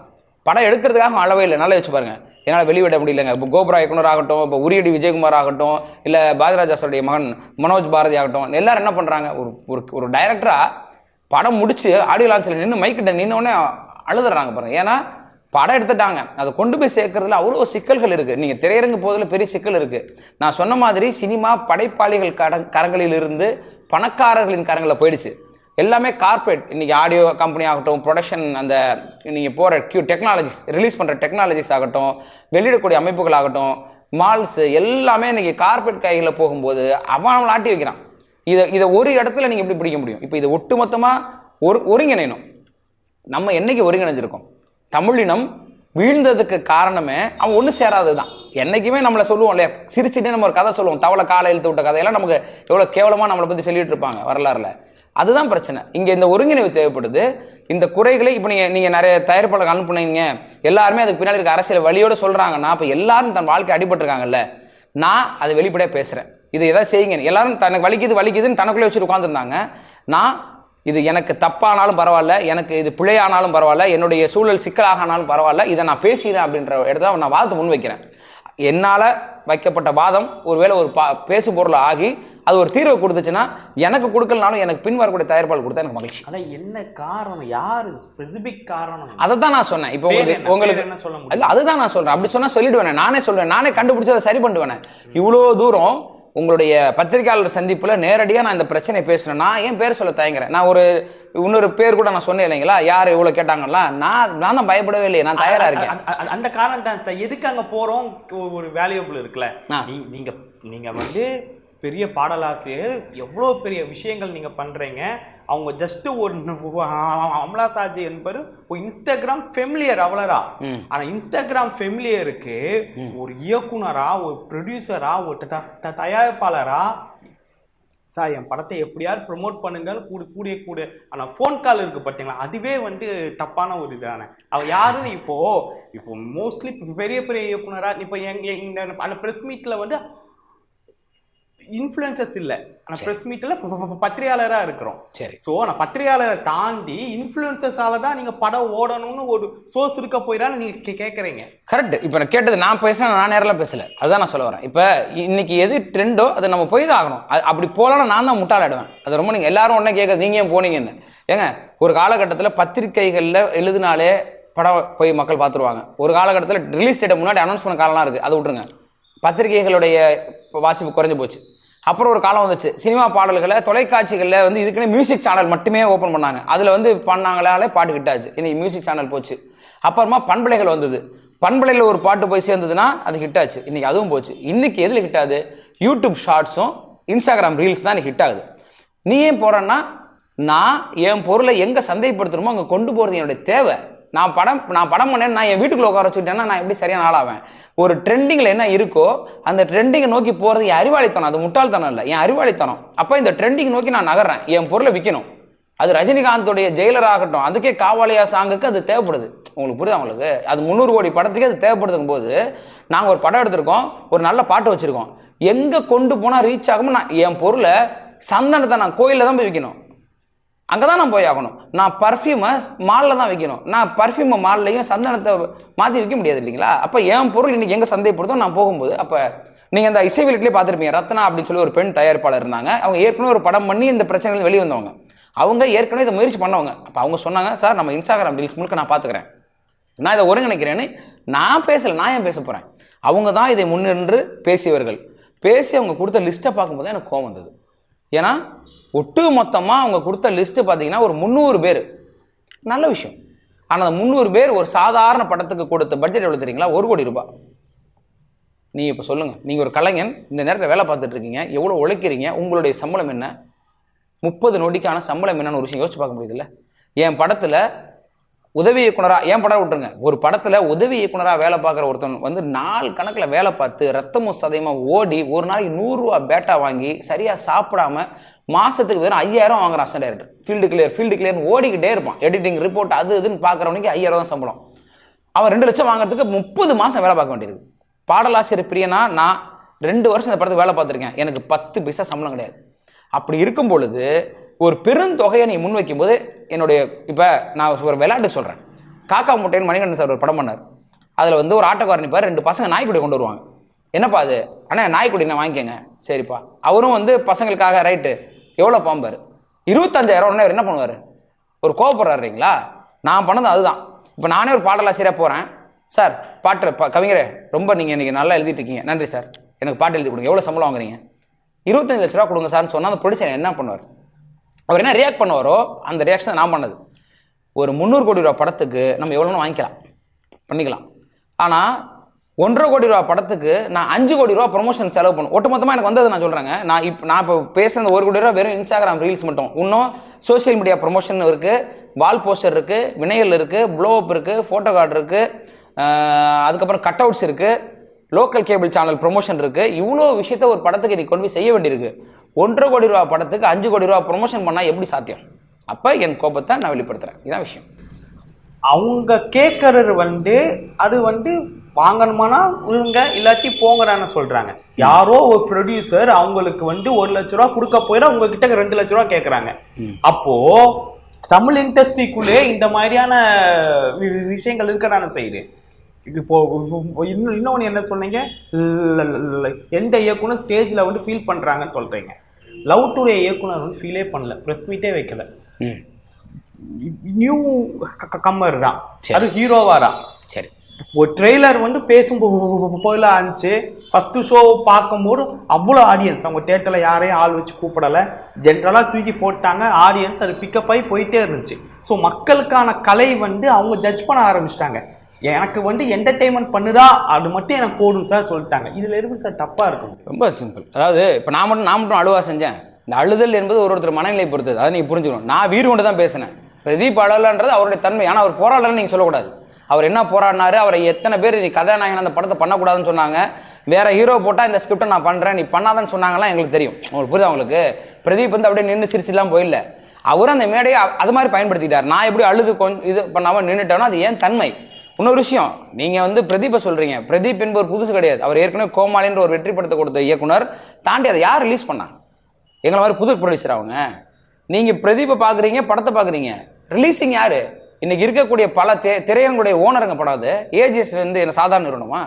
படம் எடுக்கிறதுக்காக அளவே இல்லை. நல்லா வச்சு பாருங்க, என்னால் வெளியிட முடியலைங்க. இப்போ கோபுரா இயக்குனர் ஆகட்டும், இப்போ உரியடி விஜயகுமார் ஆகட்டும், இல்லை பாரதிராஜாசோடைய மகன் மனோஜ் பாரதி ஆகட்டும், எல்லாரும் என்ன பண்ணுறாங்க, ஒரு டைரக்டராக படம் முடிச்சு ஆடியோ லான்ச்சில் நின்று மைக்கிட்ட நின்னோடனே அழுதுறாங்க பாருங்க. ஏன்னா படம் எடுத்துட்டாங்க, அதை கொண்டு போய் சேர்க்கறதுல அவ்வளோ சிக்கல்கள் இருக்குது. நீங்கள் திரையரங்கு போதில் பெரிய சிக்கல் இருக்குது. நான் சொன்ன மாதிரி சினிமா படைப்பாளிகள் கரங்களிலிருந்து பணக்காரர்களின் கரங்களில் போயிடுச்சு. எல்லாமே கார்பரேட். இன்றைக்கி ஆடியோ கம்பெனி ஆகட்டும், ப்ரொடக்ஷன், அந்த நீங்கள் போகிற டெக்னாலஜிஸ் ரிலீஸ் பண்ணுற டெக்னாலஜிஸ் ஆகட்டும், வெளியிடக்கூடிய அமைப்புகள் ஆகட்டும், மால்ஸு எல்லாமே இன்றைக்கி கார்பரேட் கைகளில் போகும்போது அவன் ஆட்டி வைக்கிறான். இதை ஒரு இடத்துல நீங்கள் எப்படி பிடிக்க முடியும்? இப்போ இதை ஒட்டுமொத்தமாக ஒருங்கிணைணும். நம்ம என்னைக்கு ஒருங்கிணைஞ்சிருக்கோம்? தமிழினம் வீழ்ந்ததுக்கு காரணமே அவன் ஒன்றும் சேராது தான். என்றைக்குமே நம்மளை சொல்லுவோம் இல்லையா, சிரிச்சுட்டே நம்ம ஒரு கதை சொல்லுவோம், தவளை காலை இழுத்து விட்ட கதையெல்லாம் நமக்கு எவ்வளோ கேவலமாக நம்மளை பற்றி சொல்லிட்டு இருப்பாங்க வரலாறுல. அதுதான் பிரச்சனை. இங்கே இந்த ஒருங்கிணைவு தேவைப்படுது. இந்த குறைகளை இப்போ நீங்கள் நிறைய தயாரிப்பாளர்கள் அனுப்புனீங்க, எல்லாருமே அதுக்கு பின்னாடி இருக்க அரசியல் வழியோடு சொல்கிறாங்கன்னா, அப்போ எல்லாரும் தன் வாழ்க்கை அடிபட்டுருக்காங்கல்ல. நான் அதை வெளிப்படையாக பேசுகிறேன், இது எதாவது செய்யுங்க. எல்லாரும் தனக்கு வலிக்குதுன்னு தனக்குள்ளே வச்சுட்டு உட்காந்துருந்தாங்க. நான் இது எனக்கு தப்பானாலும் பரவாயில்ல, எனக்கு இது பிழையானாலும் பரவாயில்ல, என்னுடைய சூழல் சிக்கலாகனாலும் பரவாயில்ல, இதை நான் பேசுகிறேன் அப்படின்ற இடத்துல நான் வாதத்தை முன்வைக்கிறேன். என்னால் வைக்கப்பட்ட வாதம் ஒருவேளை ஒரு பேசு பொருள் ஆகி அது ஒரு தீர்வை கொடுத்துச்சுன்னா, எனக்கு கொடுக்கலனாலும் எனக்கு பின் வரக்கூடிய தயாரிப்பாளர் கொடுத்தா எனக்கு மகிழ்ச்சி. அதான் என்ன காரணம், யாரு ஸ்பெசிபிக் காரணம்? அதை தான் நான் சொன்னேன். இப்போ உங்களுக்கு என்ன சொல்ல முடியும்? இல்லை, அதுதான் நான் சொல்கிறேன். அப்படி சொன்னால் சொல்லிடுவேன், நானே சொல்லுவேன், நானே கண்டுபிடிச்சி அதை சரி பண்ணுவேன். இவ்வளோ தூரம் உங்களுடைய பத்திரிகையாளர் சந்திப்பில் நேரடியாக நான் இந்த பிரச்சனை பேசுகிறேன். நான் ஏன் பேர் சொல்ல தயங்குறேன்? நான் இன்னொரு பேர் கூட நான் சொன்னேன் இல்லைங்களா, யார் இவ்வளோ கேட்டாங்களா, நான் தான் பயப்படவே இல்லையே, நான் தயாராக இருக்கேன். அந்த காரணம் தான் சார். எதுக்கு அங்கே போகிறோம், ஒரு வேல்யூபிள் இருக்குல்ல. நீங்கள் வந்து பெரிய பாடலாசிரியர், எவ்வளோ பெரிய விஷயங்கள் நீங்கள் பண்ணுறீங்க. அவங்க ஜஸ்ட் ஒரு அமலா சாஜி என்பது ஒரு இன்ஸ்டாகிராம் ஃபெமிலியர் அவ்வளோதா. ஆனால் இன்ஸ்டாகிராம் ஃபெமிலியருக்கு ஒரு இயக்குனரா, ஒரு ப்ரொடியூசரா, ஒரு தயாரிப்பாளரா, சார் என் படத்தை எப்படியாவது ப்ரொமோட் பண்ணுங்க கூட ஆனால் ஃபோன் கால் இருக்கு பார்த்தீங்களா, அதுவே வந்து தப்பான ஒரு இதான. அவள் யாருன்னு இப்போ மோஸ்ட்லி பெரிய பெரிய இயக்குனரா, இப்போ அந்த ப்ரெஸ் மீட்டில் வந்து இன்ஃப்ளூயன்சர்ஸ் இல்லை, ஆனால் ப்ரெஸ் மீட்டில் பத்திரிகையாளராக இருக்கிறோம். சரி. ஸோ நான் பத்திரிகையாளரை தாண்டி இன்ஃப்ளூயன்சர்ஸால தான் நீங்கள் படம் ஓடணும்னு ஒரு சோர்ஸ் இருக்க போயிடான்னு நீங்கள் கேட்குறீங்க. கரெக்ட். இப்போ நான் கேட்டது நான் பேசுகிறேன், நான் நேரில் பேசலை, அதுதான் நான் சொல்ல வரேன். இப்போ இன்னைக்கு எது ட்ரெண்டோ அதை நம்ம போய் தான் ஆகணும். அப்படி போகலன்னா நான் தான் முட்டாளாடுவேன். அது ரொம்ப நீங்கள் எல்லாரும் ஒன்றே கேட்குறது, நீங்கள் ஏன் போனீங்கன்னு. ஏங்க, ஒரு காலகட்டத்தில் பத்திரிகைகளில் எழுதினாலே படம் போய் மக்கள் பார்த்துருவாங்க. ஒரு காலகட்டத்தில் ரிலீஸ் டேட்டை முன்னாடி அனௌன்ஸ் பண்ண காலம்லாம் இருக்குது, அதை விட்டுருங்க. பத்திரிகைகளுடைய வாசிப்பு குறைஞ்சி போச்சு. அப்புறம் ஒரு காலம் வந்துச்சு, சினிமா பாடல்களை தொலைக்காட்சிகளில் வந்து இதுக்குன்னே மியூசிக் சேனல் மட்டுமே ஓப்பன் பண்ணாங்க. அதில் வந்து பண்ணாங்களாலே பாட்டு ஹிட்டாச்சு. இன்னைக்கு மியூசிக் சேனல் போச்சு. அப்புறமா பண்பலைகள் வந்தது. பண்பலையில் ஒரு பாட்டு போய் சேர்ந்ததுன்னா அது ஹிட்டாச்சு. இன்றைக்கி அதுவும் போச்சு. இன்றைக்கி எதில் ஹிட் ஆகுது? யூடியூப் ஷார்ட்ஸும் இன்ஸ்டாகிராம் ரீல்ஸ் தான் இன்றைக்கி ஹிட் ஆகுது. நீ ஏன் போகிறன்னா நான் என் பொருளை எங்கே சந்தைப்படுத்தணுமோ அங்கே கொண்டு போகிறது என்னுடைய தேவை. நான் படம் பண்ணேன், நான் என் வீட்டுக்குள்ள உட்கார வச்சுட்டேன்னா நான் எப்படி சரியான ஆளாவேன்? ஒரு ட்ரெண்டிங்கில் என்ன இருக்கோ அந்த ட்ரெண்டிங்கை நோக்கி போகிறது என் அறிவாளித்தனம், அது முட்டாள்தனம் இல்லை, என் அறிவாளித்தனம். அப்போ இந்த ட்ரெண்டிங் நோக்கி நான் நகர்றேன், என் பொருளை விற்கணும். அது ரஜினிகாந்தோடைய ஜெயிலர் ஆகட்டும், அதுக்கே காவாலியா சாங்குக்கு அது தேவைப்படுது. உங்களுக்கு புரியுது? அவங்களுக்கு அது 300 கோடி படத்துக்கே அது தேவைப்படுதுங்கும் போது நாங்கள் ஒரு படம் எடுத்திருக்கோம், ஒரு நல்ல பாட்டு வச்சுருக்கோம், எங்கே கொண்டு போனால் ரீச் ஆகும்? நான் என் பொருளை சந்தனத்தை நான் கோயிலில் தான் போய் விற்கணும், அங்கே தான் நான் போய் ஆகணும். நான் பர்ஃப்யூமை மாலில் தான் விற்கணும், நான் பர்ஃப்யூமை மால்லையும் சந்தனத்தை மாற்றி விற்க முடியாது இல்லைங்களா? அப்போ என் பொருள் இன்றைக்கி எங்கே சந்தைப்படுத்தோ நான் போகும்போது, அப்போ நீங்கள் இந்த இசை வெளியிலே பார்த்துருப்பீங்க, ரத்னா அப்படின்னு சொல்லி ஒரு பெண் தயாரிப்பாளர் இருந்தாங்க. அவங்க ஏற்கனவே ஒரு படம் பண்ணி இந்த பிரச்சனைகள் வெளியே வந்தவங்க, அவங்க ஏற்கனவே இதை முயற்சி பண்ணவங்க. அப்போ அவங்க சொன்னாங்க, சார் நம்ம இன்ஸ்டாகிராம் ரீல்ஸ் முழுக்க நான் பார்த்துக்கிறேன், நான் இதை ஒருங்கிணைக்கிறேன்னு. நான் பேசலை, நான் ஏன் பேச போகிறேன்? அவங்க தான் இதை முன்னின்று பேசியவர்கள். பேசி அவங்க கொடுத்த லிஸ்ட்டை பார்க்கும்போது எனக்கு கோவம் வந்தது. ஏன்னா ஒட்டு மொத்தமாக அவங்க கொடுத்த லிஸ்ட்டு பார்த்தீங்கன்னா ஒரு 300 பேர், நல்ல விஷயம். ஆனால் அந்த 300 பேர் ஒரு சாதாரண படத்துக்கு கொடுத்த பட்ஜெட் எவ்வளோ தெரியுங்களா? 1 கோடி ரூபாய். நீங்கள் இப்போ சொல்லுங்கள், நீங்கள் ஒரு கலைஞன், இந்த நேரத்தில் வேலை பார்த்துட்டு இருக்கீங்க, எவ்வளோ உழைக்கிறீங்க, உங்களுடைய சம்பளம் என்ன? 30 நொடிக்கான சம்பளம் என்னன்னு ஒரு விஷயம் யோசிச்சு பார்க்க முடியுதுல்ல? என் படத்தில் உதவி இயக்குனராக, ஏன் படம் விட்டுருங்க, ஒரு படத்தில் உதவி இயக்குனராக வேலை பார்க்குற ஒருத்தன் வந்து நாள் கணக்கில் வேலை பார்த்து ரத்தமும் சதையமாக ஓடி ஒரு நாளைக்கு 100 ரூபா பேட்டா வாங்கி சரியாக சாப்பிடாம மாதத்துக்கு வெறும் 5000 வாங்குறான் அசிஸ்டன்ட் டைரக்டர். ஃபீல்டு கிளியர்னு ஓடிக்கிட்டே இருப்பான், எடிட்டிங் ரிப்போர்ட் அது இதுன்னு பார்க்குறவனுக்கு 5000 தான் சம்பளம். அவன் 2 லட்சம் வாங்குறதுக்கு 30 மாதம் வேலை பார்க்க வேண்டியிருக்கு. பாடலாசிரியர் பிரியனா நான் 2 வருஷம் இந்த படத்துக்கு வேலை பார்த்துருக்கேன், எனக்கு 10 பைசா சம்பளம் கிடையாது. அப்படி இருக்கும் பொழுது ஒரு பெருந்தொகையை நீ முன்வைக்கும் போது என்னுடைய, இப்போ நான் ஒரு விளையாட்டு சொல்கிறேன், காக்கா முட்டைன்னு மணிகண்டன் சார் ஒரு படம் பண்ணார். அதில் வந்து ஒரு ஆட்டோக்காரன் நிற்பார், 2 பசங்க நாய்க்குடி கொண்டு வருவாங்க. என்னப்பா அது? அண்ணா நாய்க்குடி நான் வாங்கிக்கங்க. சரிப்பா. அவரும் வந்து பசங்களுக்காக ரைட்டு எவ்வளோ பாம்பார், 25000 உடனே அவர் என்ன பண்ணுவார்? ஒரு கோவப்படுறாருங்களா? நான் பண்ணது அதுதான். இப்போ நானே ஒரு பாடலாசிரியராக போகிறேன், சார் பாட்டு கவிஞரே ரொம்ப நீங்கள் இன்றைக்கி நல்லா எழுதிட்டு இருக்கீங்க, நன்றி சார், எனக்கு பாட்டு எழுதி கொடுங்க, எவ்வளோ சம்பளம் வாங்குறீங்க? 25 லட்ச ரூபா கொடுங்க சார்னு சொன்னால் அந்த ப்ரொடியூசர் என்ன பண்ணுவார்? அவர் என்ன ரியாக்ட் பண்ணுவாரோ அந்த ரியாக்ஷன் நான் பண்ணது. ஒரு 300 கோடி ரூபா படத்துக்கு நம்ம எவ்வளோன்னு வாங்கிக்கலாம், பண்ணிக்கலாம். ஆனால் 1.5 கோடி ரூபா படத்துக்கு நான் 5 கோடி ரூபா ப்ரொமோஷன் செலவு பண்ணும். ஒட்டுமொத்தமாக எனக்கு வந்தது நான் சொல்கிறேங்க. நான் இப்போ பேசுகிற 1 கோடி ரூபா வெறும் இன்ஸ்டாகிராம் ரீல்ஸ் மட்டும். இன்னும் சோஷியல் மீடியா ப்ரொமோஷன் இருக்குது, வால் போஸ்டர் இருக்குது, வினையல் இருக்குது, ப்ளோ அப் இருக்குது, ஃபோட்டோ கார்டு இருக்குது, அதுக்கப்புறம் கட் அவுட்ஸ் இருக்குது, லோக்கல் கேபிள் சேனல் ப்ரொமோஷன் இருக்குது. இவ்வளோ விஷயத்த ஒரு படத்துக்கு நீ கொண்டு போய் செய்ய வேண்டியிருக்கு. 1.5 கோடி ரூபா படத்துக்கு 5 கோடி ரூபா ப்ரொமோஷன் பண்ணால் எப்படி சாத்தியம்? அப்போ என் கோபத்தை நான் வெளிப்படுத்துகிறேன், இதான் விஷயம். அவங்க கேட்கறது வந்து அது வந்து வாங்கணுமானா விழுங்க, இல்லாட்டி போங்கடான்னு சொல்கிறாங்க. யாரோ ஒரு ப்ரொடியூசர் அவங்களுக்கு வந்து 1 லட்ச ரூபா கொடுக்க போயிட உங்ககிட்ட 2 லட்ச ரூபா கேட்குறாங்க. அப்போது தமிழ் இண்டஸ்ட்ரிக்குள்ளே இந்த மாதிரியான விஷயங்கள் இருக்கதானே செய்யுது. இப்போ இன்னொன்று என்ன சொன்னீங்க, எந்த இயக்குனர் ஸ்டேஜில் வந்து ஃபீல் பண்ணுறாங்கன்னு சொல்கிறீங்க. லவ் டுடே இயக்குனர் வந்து ஃபீலே பண்ணல, ப்ரெஸ் மீட்டே வைக்கல, நியூ கம்மர் தான், அது ஹீரோவா தான். சரி, ஒரு ட்ரெய்லர் வந்து பேசும்போது ஆச்சு, ஃபஸ்ட்டு ஷோ பார்க்கும்போது அவ்வளோ ஆடியன்ஸ், அவங்க தேட்டரில் யாரையும் ஆள் வச்சு கூப்பிடலை, ஜென்ரலாக தூக்கி போட்டாங்க, ஆடியன்ஸ் அது பிக்கப் ஆகி போயிட்டே இருந்துச்சு. ஸோ மக்களுக்கான கலை வந்து அவங்க ஜட்ஜ் பண்ண ஆரம்பிச்சிட்டாங்க. எனக்கு வந்து என்டர்டெயின்மெண்ட் பண்ணுதா அது மட்டும் எனக்கு போடும் சார் சொல்லிட்டாங்க. இதில் எப்படி சார் தப்பாக இருக்கும்? ரொம்ப சிம்பிள். அதாவது இப்போ நான் மட்டும் அழுவா செஞ்சேன். இந்த அழுதல் என்பது ஒருத்தர் மனநிலை பொறுத்தது, அதை நீங்கள் புரிஞ்சுக்கணும். நான் வீடு கொண்டு தான் பேசினேன். பிரதீப் அழலன்றது அவருடைய தன்மை. ஆனால் அவர் போராடலன்னு நீங்கள் சொல்லக்கூடாது. அவர் என்ன போராடினாரு, அவரை எத்தனை பேர் நீ கதாநாயகன் அந்த படத்தை பண்ணக்கூடாதுன்னு சொன்னாங்க, வேற ஹீரோ போட்டால் இந்த ஸ்கிரிப்டை நான் பண்ணுறேன் நீ பண்ணாதான்னு சொன்னாங்கலாம் எங்களுக்கு தெரியும். உங்களுக்கு புரியுது? அவங்களுக்கு பிரதீப் வந்து அப்படியே நின்று சிரிச்சுலாம் போயிடல, அவரும் அந்த மேடையை அது மாதிரி பயன்படுத்திட்டார். நான் எப்படி அழுது இது பண்ணாமல் நின்றுட்டேனோ அது ஏன் தன்மை. இன்னொரு விஷயம், நீங்கள் வந்து பிரதீப்பை சொல்கிறீங்க, பிரதீப் என்பவர் புதுசு கிடையாது. அவர் ஏற்கனவே கோமாளின்ற ஒரு வெற்றி படத்தை கொடுத்த இயக்குனர் தாண்டி அதை யார் ரிலீஸ் பண்ணாங்க? எங்களை மாதிரி புது ப்ரொடியூசர் அவங்க. நீங்கள் பிரதீப்பை பார்க்குறீங்க, படத்தை பார்க்குறீங்க, ரிலீஸிங் யார்? இன்றைக்கி இருக்கக்கூடிய பல திரையரங்குடைய ஓனருங்க படாது. ஏஜிஎஸ் வந்து என்ன சாதாரண நிறுவனமா?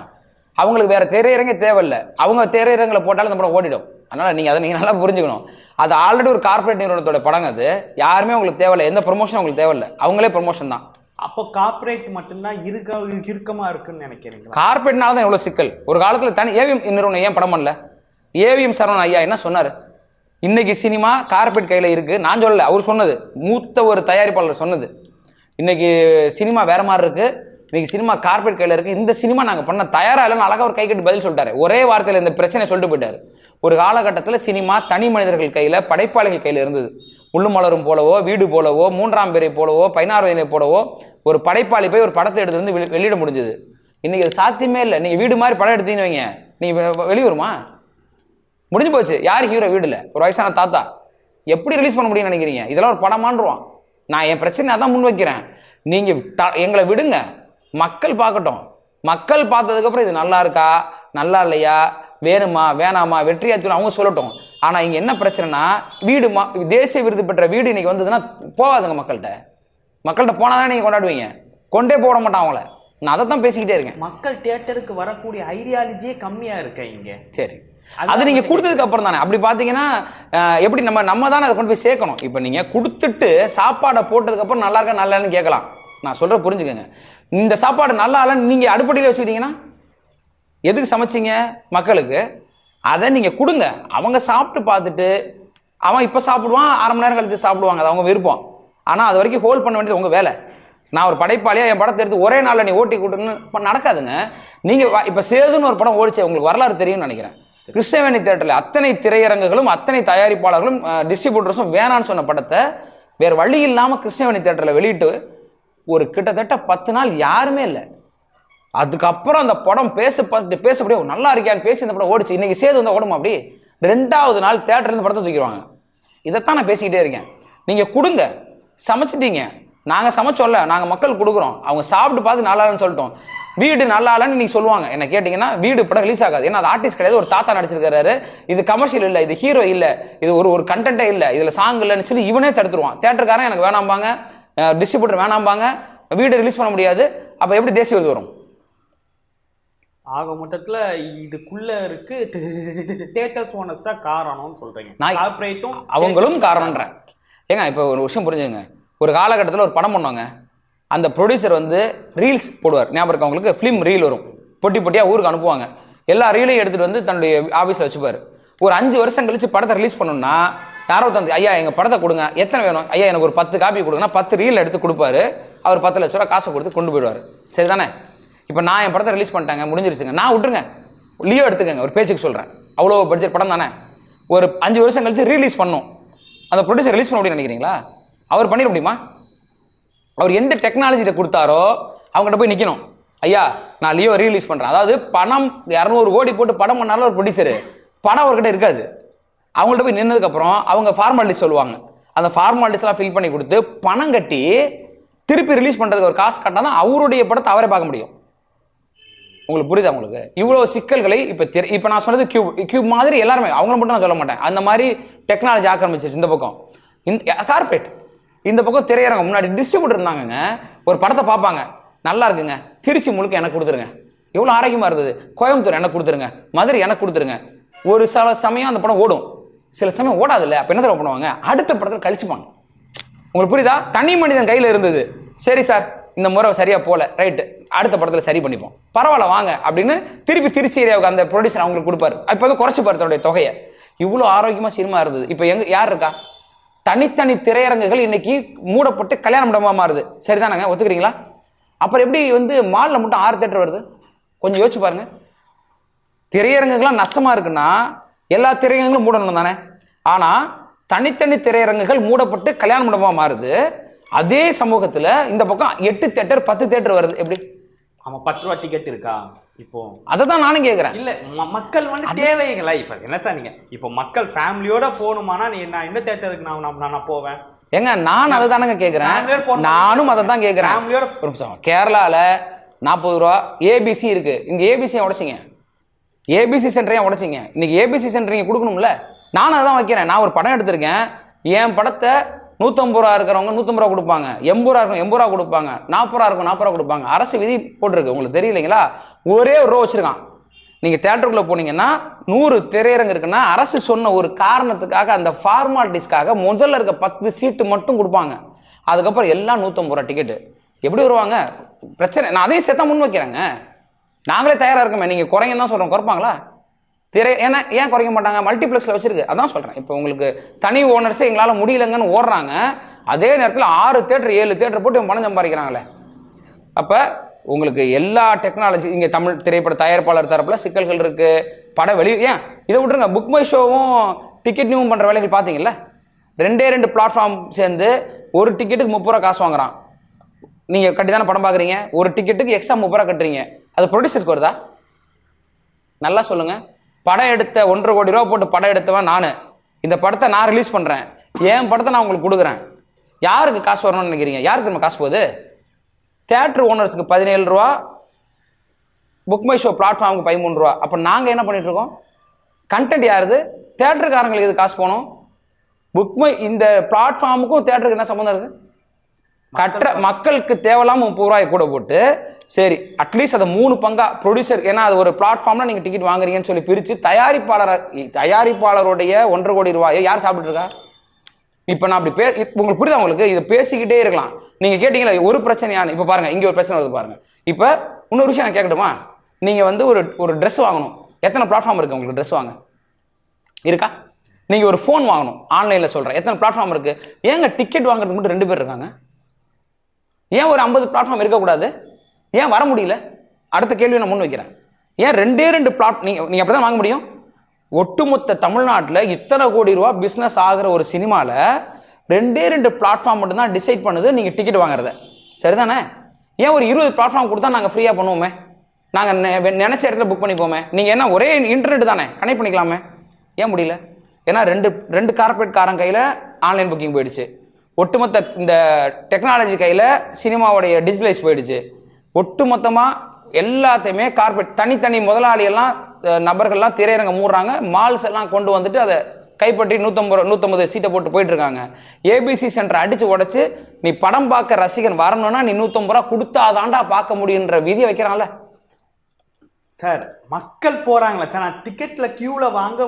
அவங்களுக்கு வேறு திரையரங்கே தேவையில்லை, அவங்க திரையரங்கில் போட்டாலும் இந்த படம் ஓடிடும். அதனால் நீங்கள் நல்லா புரிஞ்சுக்கணும். அது ஆல்ரெடி ஒரு கார்பரேட் நிறுவனத்தோட படம், அது யாருமே உங்களுக்கு தேவையில்லை, எந்த ப்ரொமோஷனும் உங்களுக்கு தேவையில்லை, அவங்களே ப்ரொமோஷன் தான். அப்போ கார்பரேட் மட்டும்தான் இறுக்கமாக இருக்குன்னு நினைக்கிறீங்க? கார்பரேட்னால தான் எவ்வளோ சிக்கல். ஒரு காலத்தில் தனி ஏவிஎம் நிறுவனம் ஏன் படம் பண்ணல? ஏவிஎம் சரவணன் ஐயா என்ன சொன்னார்? இன்னைக்கு சினிமா கார்பரேட் கையில் இருக்குது. நான் சொல்லலை, அவர் சொன்னது, மூத்த ஒரு தயாரிப்பாளர் சொன்னது. இன்னைக்கு சினிமா வேற மாதிரி இருக்குது, இன்னைக்கு சினிமா கார்பரேட் கையில் இருக்குது, இந்த சினிமா நாங்கள் பண்ண தயாராக இல்லைன்னு அழகாக ஒரு கை கட்டி பதில் சொல்லிட்டாரு. ஒரே வார்த்தையில் இந்த பிரச்சனை சொல்லிட்டு போயிட்டார். ஒரு காலகட்டத்தில் சினிமா தனி மனிதர்கள் கையில், படைப்பாளிகள் கையில் இருந்தது. முள்ளு மலரும் போலவோ, வீடு போலவோ, மூன்றாம் பேரை போலவோ, 16 வயதை போலவோ ஒரு படைப்பாளி போய் ஒரு படத்தை எடுத்து வந்து வெளியிட முடிஞ்சது. இன்னைக்கு அது சாத்தியமே இல்லை. நீங்கள் வீடு மாதிரி படம் எடுத்தீங்கன்னு வைங்க, நீங்கள் வெளியூருமா? முடிஞ்சு போச்சு. யார் ஹீரோ? வீடில் ஒரு வயசான தாத்தா. எப்படி ரிலீஸ் பண்ண முடியும்னு நினைக்கிறீங்க? இதெல்லாம் ஒரு படமான்றுவான். நான் என் பிரச்சனை அதான் முன் வைக்கிறேன். நீங்கள் எங்களை விடுங்க, மக்கள் பார்க்கட்டும். மக்கள் பார்த்ததுக்கப்புறம் இது நல்லா இருக்கா, நல்லா இல்லையா, வேணுமா வேணாமா, வெற்றியாச்சு அவங்க சொல்லட்டும். ஆனால் இங்கே என்ன பிரச்சனைனா, வீடு தேசிய விருது பெற்ற வீடு இன்னைக்கு வந்ததுன்னா போகாதுங்க மக்கள்கிட்ட போனால் தான் நீங்கள் கொண்டாடுவீங்க. கொண்டே போட மாட்டான் அவங்கள. நான் அதை தான் பேசிக்கிட்டே இருக்கேன். மக்கள் தியேட்டருக்கு வரக்கூடிய ஐடியாலஜியே கம்மியாக இருக்கு இங்கே. சரி, அது நீங்கள் கொடுத்ததுக்கு அப்புறம் தானே. அப்படி பார்த்தீங்கன்னா எப்படி நம்ம தானே அதை கொண்டு போய் சேர்க்கணும். இப்போ நீங்கள் கொடுத்துட்டு சாப்பாடை போட்டதுக்கப்புறம் நல்லா இருக்கா நல்லா இல்லைன்னு கேட்கலாம். நான் சொல்கிற புரிஞ்சுக்கோங்க. இந்த சாப்பாடு நல்லா இல்லைன்னு நீங்கள் அடுப்படியில் வச்சுக்கிட்டீங்கன்னா எதுக்கு சமைச்சிங்க? மக்களுக்கு. அதை நீங்கள் கொடுங்க. அவங்க சாப்பிட்டு பார்த்துட்டு அவன் இப்போ சாப்பிடுவான், 1/2 மணி நேரம் கழித்து சாப்பிடுவாங்க, அது அவங்க விருப்பம். ஆனால் அது வரைக்கும் ஹோல்ட் பண்ண வேண்டியது உங்கள் வேலை. நான் ஒரு படைப்பாளியாக என் படத்தை எடுத்து ஒரே நாளில் நீ ஓட்டி கூட்டுன்னு நடக்காதுங்க. நீங்கள் இப்போ சேதுன்னு ஒரு படம் ஓடிச்சு, உங்களுக்கு வரலாறு தெரியும்னு நினைக்கிறேன். கிருஷ்ணவேணி தியேட்டரில் அத்தனை திரையரங்குகளும் அத்தனை தயாரிப்பாளர்களும் டிஸ்ட்ரிபியூட்டர்ஸும் வேணான்னு சொன்ன படத்தை வேறு வழி இல்லாமல் கிருஷ்ணவேணி தியேட்டரில் வெளியிட்டு ஒரு கிட்டத்தட்ட 10 நாள் யாருமே இல்லை. அதுக்கப்புறம் அந்த படம் பேசப்படியே நல்லா இருக்கியான்னு பேசி இந்த படம் ஓடிச்சு. இன்னைக்கு சேது வந்தால் ஓடுமா? அப்படி 2வது நாள் தேட்டர்லேருந்து படத்தை தூக்கிடுவாங்க. இதைத்தான் நான் பேசிக்கிட்டே இருக்கேன். நீங்கள் கொடுங்க, சமைச்சிட்டீங்க. நாங்கள் சமைச்சோம்ல, நாங்கள் மக்கள் கொடுக்குறோம். அவங்க சாப்பிட்டு பார்த்து நல்லா இல்லைன்னு சொல்லிட்டோம். வீடு நல்லா இல்லைன்னு நீங்கள் சொல்லுவாங்க. என்ன கேட்டிங்கன்னா வீடு படம் ரிலீஸ் ஆகாது. ஏன்னா அது ஆர்டிஸ்ட் கிடையாது, ஒரு தாத்தா நடிச்சிருக்காரு, இது கமர்ஷியல் இல்லை, இது ஹீரோ இல்லை, இது ஒரு கண்டென்ட்டே இல்லை, இதில் சாங் இல்லைன்னு சொல்லி இவனே தடுத்துருவான். தேட்டருக்காரன் எனக்கு வேணாம்பாங்க, டிஸ்ட்ரிபியூட்டர் வேணாம்பாங்க, வீடு ரிலீஸ் பண்ண முடியாது. அப்போ எப்படி தேசிய விருது வரும்? ஆக மொத்தத்தில் இதுக்குள்ள இருக்கு தேட்டர்ஸ் ஓனர்ஸ் தான் காரணம்னு சொல்றீங்க. நான் அவங்களும் காரணம்ன்றேன். ஏங்க இப்போ ஒரு விஷயம் புரிஞ்சுங்க. ஒரு காலகட்டத்தில் ஒரு படம் பண்ணுவாங்க, அந்த ப்ரொடியூசர் வந்து ரீல்ஸ் போடுவார். ஞாபகம் இருக்கு அவங்களுக்கு? ஃபிலிம் ரீல் வரும், பொட்டி பொட்டியாக ஊருக்கு அனுப்புவாங்க. எல்லா ரீலையும் எடுத்துகிட்டு வந்து தன்னுடைய ஆஃபீஸில் வச்சுப்பார். ஒரு 5 வருஷம் கழிச்சு படத்தை ரிலீஸ் பண்ணணும்னா யாரோ தந்து, ஐயா எங்கள் படத்தை கொடுங்க, எத்தனை வேணும் ஐயா, எனக்கு ஒரு 10 காப்பி கொடுங்கன்னா 10 ரீல் எடுத்து கொடுப்பாரு. அவர் 10 லட்ச ரூபா காசை கொடுத்து கொண்டு போயிடுவார். சரி தானே? இப்போ நான் என் படத்தை ரிலீஸ் பண்ணிட்டாங்க, முடிஞ்சிருச்சுங்க, நான் விட்டுருங்க, லியோ எடுத்துக்கங்க, ஒரு பேச்சுக்கு சொல்கிறேன், அவ்வளோ பட்ஜெட் படம் தானே. ஒரு 5 வருஷம் கழிச்சு ரீலீஸ் பண்ணும், அந்த ப்ரொடியூசர் ரிலீஸ் பண்ண முடியும்னு நினைக்கிறீங்களா? அவர் பண்ணிட முடியுமா? அவர் எந்த டெக்னாலஜியை கொடுத்தாரோ அவங்ககிட்ட போய் நிற்கணும். ஐயா நான் லியோ ரீலீஸ் பண்ணுறேன். அதாவது பணம் 200 கோடி போட்டு படம் பண்ணாலும் ஒரு ப்ரொடியூசரு, படம் அவர்கிட்ட இருக்காது. அவங்கள்ட்ட போய் நின்னதுக்கப்புறம் அவங்க ஃபார்மாலிட்டிஸ் சொல்லுவாங்க. அந்த ஃபார்மாலிட்டிஸ்லாம் ஃபில் பண்ணி கொடுத்து பணம் கட்டி திருப்பி ரிலீஸ் பண்ணுறதுக்கு ஒரு காசு கட்டினா தான் அவருடைய படத்தை அவரே பார்க்க முடியும். உங்களுக்கு புரியுதா? உங்களுக்கு இவ்வளோ சிக்கல்களை இப்போ நான் சொன்னது கியூப் மாதிரி எல்லாருமே, அவங்கள மட்டும் நான் சொல்ல மாட்டேன், அந்த மாதிரி டெக்னாலஜி ஆக்கிரமிச்சிருச்சு. இந்த பக்கம் கார்பரேட், இந்த பக்கம் திரையரங்கம். முன்னாடி டிஸ்ட்ரிபியூட்டர் இருந்தாங்கங்க, ஒரு படத்தை பார்ப்பாங்க, நல்லா இருக்குங்க, திருச்சி முழுக்க எனக்கு கொடுத்துருங்க, எவ்வளோ ஆரோக்கியமாக இருந்தது, கோயம்புத்தூர் எனக்கு கொடுத்துருங்க, மதுரை எனக்கு கொடுத்துருங்க. ஒரு சில சமயம் அந்த படம் ஓடும், சில சமயம் ஓடாது இல்லை. அப்போ என்ன தடவை பண்ணுவாங்க, அடுத்த படத்தில் கழிச்சுப்பாங்க. உங்களுக்கு புரியுதா? தனி மனிதன் கையில் இருந்தது. சரி சார் இந்த முறை சரியாக போகல, ரைட்டு, அடுத்த படத்தில் சரி பண்ணிப்போம், பரவாயில்ல வாங்க அப்படின்னு திருப்பி திருச்சி ஏரியாவுக்கு அந்த ப்ரொடியூசர் அவங்களுக்கு கொடுப்பாரு. இப்போ வந்து குறைச்சி தன்னுடைய தொகையை. இவ்வளோ ஆரோக்கியமாக சினிமா இருந்தது. இப்போ யார் இருக்கா? தனித்தனி திரையரங்குகள் இன்னைக்கு மூடப்பட்டு கல்யாண மண்டபமாக மாறுது. சரிதானாங்க? ஒத்துக்கிறீங்களா? அப்புறம் எப்படி வந்து மாலில் மட்டும் 6 தேட்டர் வருது? கொஞ்சம் யோசிச்சு பாருங்க. திரையரங்குகள்லாம் நஷ்டமாக இருக்குன்னா எல்லா திரையரங்களும் மூடணும் தானே. ஆனால் தனித்தனி திரையரங்குகள் மூடப்பட்டு கல்யாண மண்டபமாக மாறுது. அதே சமூகத்தில் இந்த பக்கம் 8 தேட்டர் 10 தேட்டர் வருது. எப்படி? ஆமாம், 10 ரூபா டிக்கெட் இருக்கா இப்போ? அதை தான் நானும் கேட்குறேன். இல்லை மக்கள் வந்து தேவைகளா இப்போ என்ன சார் நீங்கள் இப்போ மக்கள் ஃபேமிலியோட போகணுமானா நான் எந்த தேட்டருக்கு நான் போவேன்? ஏங்க நான் அதை தானங்க கேட்குறேன், நானும் அதை தான் கேட்குறேன். ஃபேமிலியோட கேரளாவில் 40 ரூபா ஏபிசி இருக்குது, இங்கே ஏபிசியை உடைச்சிங்க, ஏபிசி சென்டரையும் உடைச்சிங்க. இன்னைக்கு ஏபிசி சென்டர் நீங்கள் கொடுக்கணும்ல. நானும் அதை தான் வைக்கிறேன். நான் ஒரு படம் எடுத்திருக்கேன், என் படத்தை 150 ரூபா இருக்கிறவங்க 150 ரூபா கொடுப்பாங்க, 80 ரூபா இருக்கும் 80 ரூபா கொடுப்பாங்க, 40 ரூபா இருக்கும் 40 ரூபா கொடுப்பாங்க. அரசு விதி போட்டிருக்கு, உங்களுக்கு தெரியலைங்களா? ஒரே ஒரு ரோ வச்சுருக்கான். நீங்கள் தேட்டருக்குள்ளே போனீங்கன்னா 100 திரையரங்கு இருக்குன்னா அரசு சொன்ன ஒரு காரணத்துக்காக, அந்த ஃபார்மாலிட்டிஸ்க்காக முதல்ல இருக்க 10 சீட்டு மட்டும் கொடுப்பாங்க. அதுக்கப்புறம் எல்லாம் 150 ரூபா டிக்கெட்டு. எப்படி வருவாங்க? பிரச்சனை. நான் அதையும் சேர்த்தா முன் வைக்கிறேங்க. நாங்களே தயாராக இருக்கோமே, நீங்கள் குறைங்க தான் சொல்கிறோம், குறைப்பாங்களா? ஏன்னா ஏன் குறைக்க மாட்டாங்க? மல்டிப்ளெக்ஸில் வச்சிருக்கு. அதான் சொல்கிறேன். இப்போ உங்களுக்கு தனி ஓனர்ஸே எங்களால் முடியலைங்கன்னு ஓடுறாங்க, அதே நேரத்தில் 6 தேட்டர் 7 தேட்டர் போட்டு பணம் சம்பாதிக்கிறாங்களே. அப்போ உங்களுக்கு எல்லா டெக்னாலஜி இங்கே தமிழ் திரைப்பட தயாரிப்பாளர் தரப்பில் சிக்கல்கள் இருக்குது. படம் ஏன் இதை விட்டுருங்க, புக் மை ஷோவும் டிக்கெட் நியூவும் பண்ணுற வேலைகள் பார்த்தீங்கல்ல, 2 பிளாட்ஃபார்ம் சேர்ந்து ஒரு டிக்கெட்டுக்கு 30 ரூபா காசு வாங்குறான். நீங்கள் கட்டி தானே படம் பார்க்குறீங்க, ஒரு டிக்கெட்டுக்கு எக்ஸ்ட்ரா 30 ரூபா கட்டுறீங்க. அது ப்ரொடியூசருக்கு வருதா? நல்லா சொல்லுங்கள். படம் எடுத்த 1.5 கோடி ரூபா போட்டு படம் எடுத்தவன் நான், இந்த படத்தை நான் ரிலீஸ் பண்ணுறேன், என் படத்தை நான் உங்களுக்கு கொடுக்குறேன். யாருக்கு காசு வரணும்னு நினைக்கிறீங்க? யாருக்கு நம்ம காசு போகுது? தியேட்டர் ஓனர்ஸுக்கு 17 ரூபா, புக் மை ஷோ பிளாட்ஃபார்முக்கு 13 ரூபா. அப்போ நாங்கள் என்ன பண்ணிட்டு இருக்கோம்? கண்டென்ட் யாருது? தியேட்டருக்காரங்களுக்கு இது காசு போகணும். இந்த பிளாட்ஃபார்முக்கும் தியேட்டருக்கு என்ன சம்மந்தம் இருக்கு? கட்டுற மக்களுக்கு தேவையில்லாம 30 ரூபாய் கூட போட்டு, சரி அட்லீஸ்ட் அதை 3 பங்கா ப்ரொடியூசர், ஏன்னா அது ஒரு பிளாட்ஃபார்ம்ல நீங்க டிக்கெட் வாங்குறீங்கன்னு சொல்லி பிரிச்சு தயாரிப்பாளருடைய 1.5 கோடி ரூபாயை யார் சாப்பிட்டு இருக்கா? இப்ப நான் அப்படி உங்களுக்கு புரியுதா? உங்களுக்கு இதை பேசிக்கிட்டே இருக்கலாம். நீங்க கேட்டீங்களா ஒரு பிரச்சனையான? இப்ப பாருங்க, இங்க ஒரு பிரச்சனை வருது பாருங்க. இப்ப இன்னொரு விஷயம் நான் கேட்கட்டுமா? நீங்க வந்து ஒரு ட்ரெஸ் வாங்கணும், எத்தனை பிளாட்ஃபார்ம் இருக்கு உங்களுக்கு ட்ரெஸ் வாங்க? இருக்கா? நீங்க ஒரு ஃபோன் வாங்கணும், ஆன்லைன்ல சொல்றேன், எத்தனை பிளாட்ஃபார்ம் இருக்கு? ஏங்க டிக்கெட் வாங்குறதுக்கு மட்டும் 2 பேர் இருக்காங்க? ஏன் ஒரு 50 பிளாட்ஃபார்ம் இருக்கக்கூடாது? ஏன் வர முடியல? அடுத்த கேள்வி நான் முன் வைக்கிறேன். ஏன் 2 பிளாட் நீங்க அப்படிதான் வாங்க முடியும்? ஒட்டுமொத்த தமிழ்நாட்டில் இத்தனை கோடி ரூபா பிஸ்னஸ் ஆகிற ஒரு சினிமாவில் 2 பிளாட்ஃபார்ம் மட்டும்தான் டிசைட் பண்ணுது நீங்கள் டிக்கெட் வாங்குறத. சரிதானே? ஏன் ஒரு 20 பிளாட்ஃபார்ம் கொடுத்தா நாங்கள் ஃப்ரீயாக பண்ணுவோமே, நாங்கள் நினச்ச இடத்துல புக் பண்ணிப்போமே. நீங்கள் என்ன ஒரே இன்டர்நெட் தானே, கனெக்ட் பண்ணிக்கலாமே, ஏன் முடியல? ஏன்னா ரெண்டு கார்பரேட் காரன் கையில் ஆன்லைன் புக்கிங் போயிடுச்சு, ஒட்டுமொத்த இந்த டெக்னாலஜி கையில் சினிமாவுடைய டிஜிட்டலைஸ் போயிடுச்சு. ஒட்டுமொத்தமாக எல்லாத்தையுமே கார்பரேட் தனித்தனி முதலாளியெல்லாம் நபர்கள்லாம் திரையரங்க மூடுறாங்க, மால்ஸ் எல்லாம் கொண்டு வந்துட்டு அதை கைப்பற்றி 150 சீட்டை போட்டு போயிட்டு இருக்காங்க. ஏபிசி சென்டர் அடிச்சு உடைச்சு நீ படம் பார்க்க ரசிகன் வரணும்னா நீ 150 ரூபா கொடுத்தாதாண்டா பார்க்க முடியுன்ற விதியை வைக்கிறான்ல சார். மக்கள் போறாங்களா சார்? நான் டிக்கெட்ல கியூல வாங்க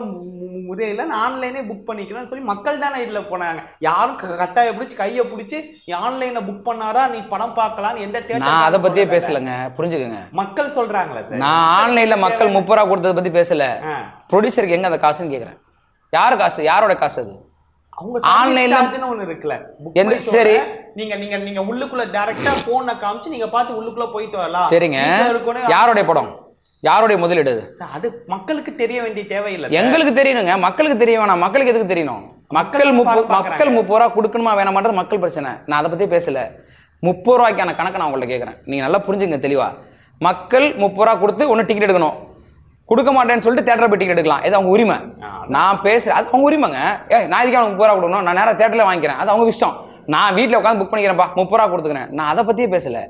முடியல, நான் ஆன்லைனே புக் பண்ணிக்கிறேன்னு சொல்லி மக்கள் தானே இதுல போனாங்க. யாரும் கட்டாய பிடிச்சி கையை பிடிச்சி நீ ஆன்லைன்ல புக் பண்ணாரா நீ படம் பார்க்கலாம் எந்த தேட்டர். நான் அதை பத்தியே பேசலங்க, புரிஞ்சுக்கங்க. மக்கள் சொல்றாங்களா சார்? நான் ஆன்லைன்ல மக்கள் 30 ரூபா கொடுத்ததை பத்தி பேசல. ப்ரொடியூசருக்கு எங்க அந்த காசுன்னு கேக்குறேன். யாரு காசு? யாரோட காசு அது? அவங்க ஆன்லைன்ல ஒன்னு இருக்குல்ல. எந்த சரி நீங்க நீங்க நீங்க உள்ளுக்குள்ள டைரக்டா போனை காமிச்சு நீங்க பார்த்து உள்ளுக்குள்ள போயிட்டு வரலாம். சரிங்க, யாரோட படம், யாருடைய முதலீடு அது மக்களுக்கு தெரிய வேண்டிய தேவையில்லை. எங்களுக்கு தெரியணுங்க, மக்களுக்கு தெரிய வேணாம். மக்களுக்கு எதுக்கு தெரியணும்? மக்கள் 30 ரூபா கொடுக்கணுமா வேணாமான்ற மக்கள் பிரச்சனை. நான் அதை பத்தி பேசல. 30 ரூபாய்க்கான கணக்கு நான் உங்கள்ட்ட கேட்கறேன், நீங்க நல்லா புரிஞ்சுங்க தெளிவா. மக்கள் 30 ரூபா கொடுத்து ஒன்று டிக்கெட் எடுக்கணும், கொடுக்க மாட்டேன்னு சொல்லிட்டு தேட்டரை போய் டிக்கெட் எடுக்கலாம், இது அவங்க உரிமை. நான் பேசுறேன், அது அவங்க உரிமைங்க. நான் இதுக்காக 30 ரூபா கொடுக்கணும், நான் நேரம் தேட்டரில் வாங்கிக்கிறேன், அது அவங்க இஷ்டம். நான் வீட்டில் உட்காந்து புக் பண்ணிக்கிறேன்ப்பா, 30 ரூபா கொடுத்துக்கிறேன். நான் அதை பத்தியே பேசல.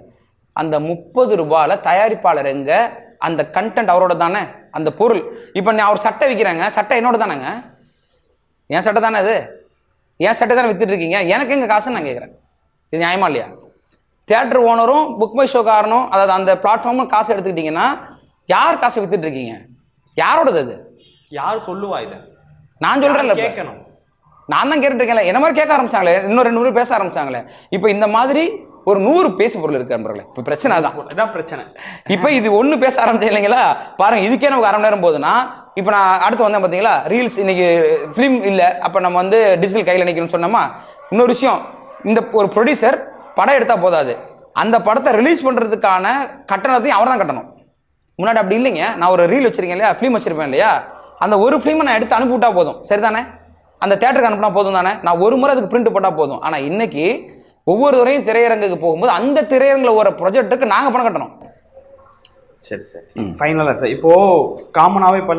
அந்த 30 ரூபாயில தயாரிப்பாளர் எங்க, அந்த கண்டென்ட் அவரோட தானே, அந்த பொருள். இப்போ நான் அவர் சட்டை விற்கிறாங்க, சட்டை என்னோட தானேங்க, என் சட்டை தானே அது, என் சட்டை தானே வித்துட்டு இருக்கீங்க, எனக்கு எங்க காசுன்னு நான் கேட்குறேன். இது நியாயமா இல்லையா? தியேட்டர் ஓனரும் புக் மை ஷோ காரனும், அதாவது அந்த பிளாட்ஃபார்மும் காசு எடுத்துக்கிட்டீங்கன்னா யார் காசை வித்துட்டு இருக்கீங்க? யாரோடது அது? யார் சொல்லுவா இதை? நான் சொல்றேன்ல, கேட்கணும். நான் தான் கேட்டுட்டு இருக்கேன். என்ன மாதிரி கேட்க ஆரம்பிச்சாங்களே, இன்னும் 2 பேர் பேச ஆரம்பிச்சாங்களே. இப்போ இந்த மாதிரி ஒரு 100 பேசு பொருள் இருக்கு நண்பர்களே. இப்போ பிரச்சனை தான் பிரச்சனை. இப்போ இது ஒன்று பேச ஆரம்பிச்சேன் இல்லைங்களா? பாருங்க, இதுக்கே நமக்கு 1/2 மணி நேரம் போகுதுன்னா, இப்போ நான் அடுத்து வந்தேன் பார்த்தீங்களா, ரீல்ஸ். இன்னைக்கு ஃபிலிம் இல்லை, அப்போ நம்ம வந்து டிஜிட்டல் கையில் நினைக்கணும்னு சொன்னோமா. இன்னொரு விஷயம், இந்த ஒரு ப்ரொடியூசர் படம் எடுத்தால் போதாது, அந்த படத்தை ரிலீஸ் பண்ணுறதுக்கான கட்டணத்தையும் அவர் தான் கட்டணும். முன்னாடி அப்படி இல்லைங்க. நான் ஒரு ரீல் வச்சிருக்கேன் இல்லையா, ஃபிலிம் வச்சிருப்பேன் இல்லையா, அந்த ஒரு ஃபிலிமை நான் எடுத்து அனுப்பிவிட்டா போதும், சரிதானே? அந்த தேட்டருக்கு அனுப்பினா போதும் தானே, நான் ஒரு முறை அதுக்கு பிரிண்ட் போட்டால் போதும். ஆனால் இன்னைக்கு ஒவ்வொரு துறையும் திரையரங்குக்கு போகும்போது அந்த திரையரங்கில் ஒரு ப்ரொஜெக்ட்டுக்கு நாங்கள் பணம் கட்டணும். சரி சரி, ஃபைனலாக சார், இப்போ காமனாகவே இப்போ